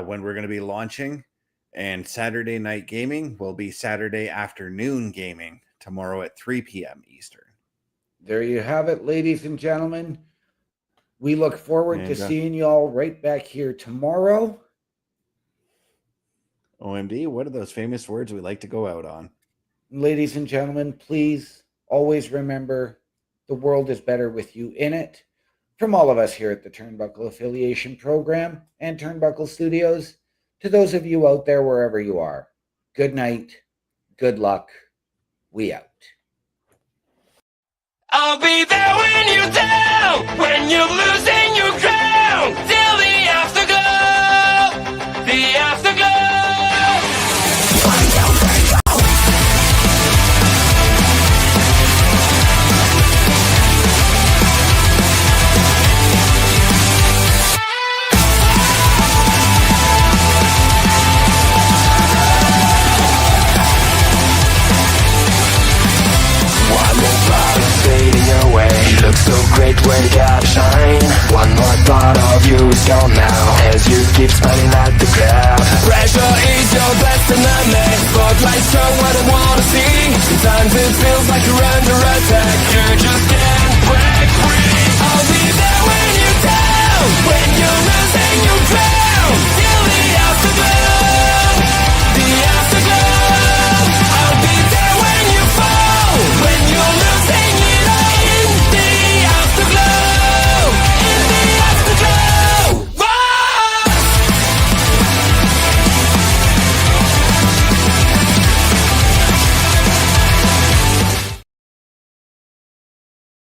when we're going to be launching. And Saturday night gaming will be Saturday afternoon gaming tomorrow at 3 p.m. Eastern. There you have it, ladies and gentlemen. We look forward to seeing you all right back here tomorrow. OMD, what are those famous words we like to go out on? Ladies and gentlemen, please always remember the world is better with you in it. From all of us here at the Turnbuckle Affiliation Program and Turnbuckle Studios, to those of you out there wherever you are, good night, good luck, we out. I'll be there when you're down, when you're losing your ground, till the afterglow, the afterglow. Fading away, you look so great when you gotta shine. One more part of you is gone now, as you keep smiling at the crowd. Pressure is your best enemy, spotlight show what I wanna see. Sometimes it feels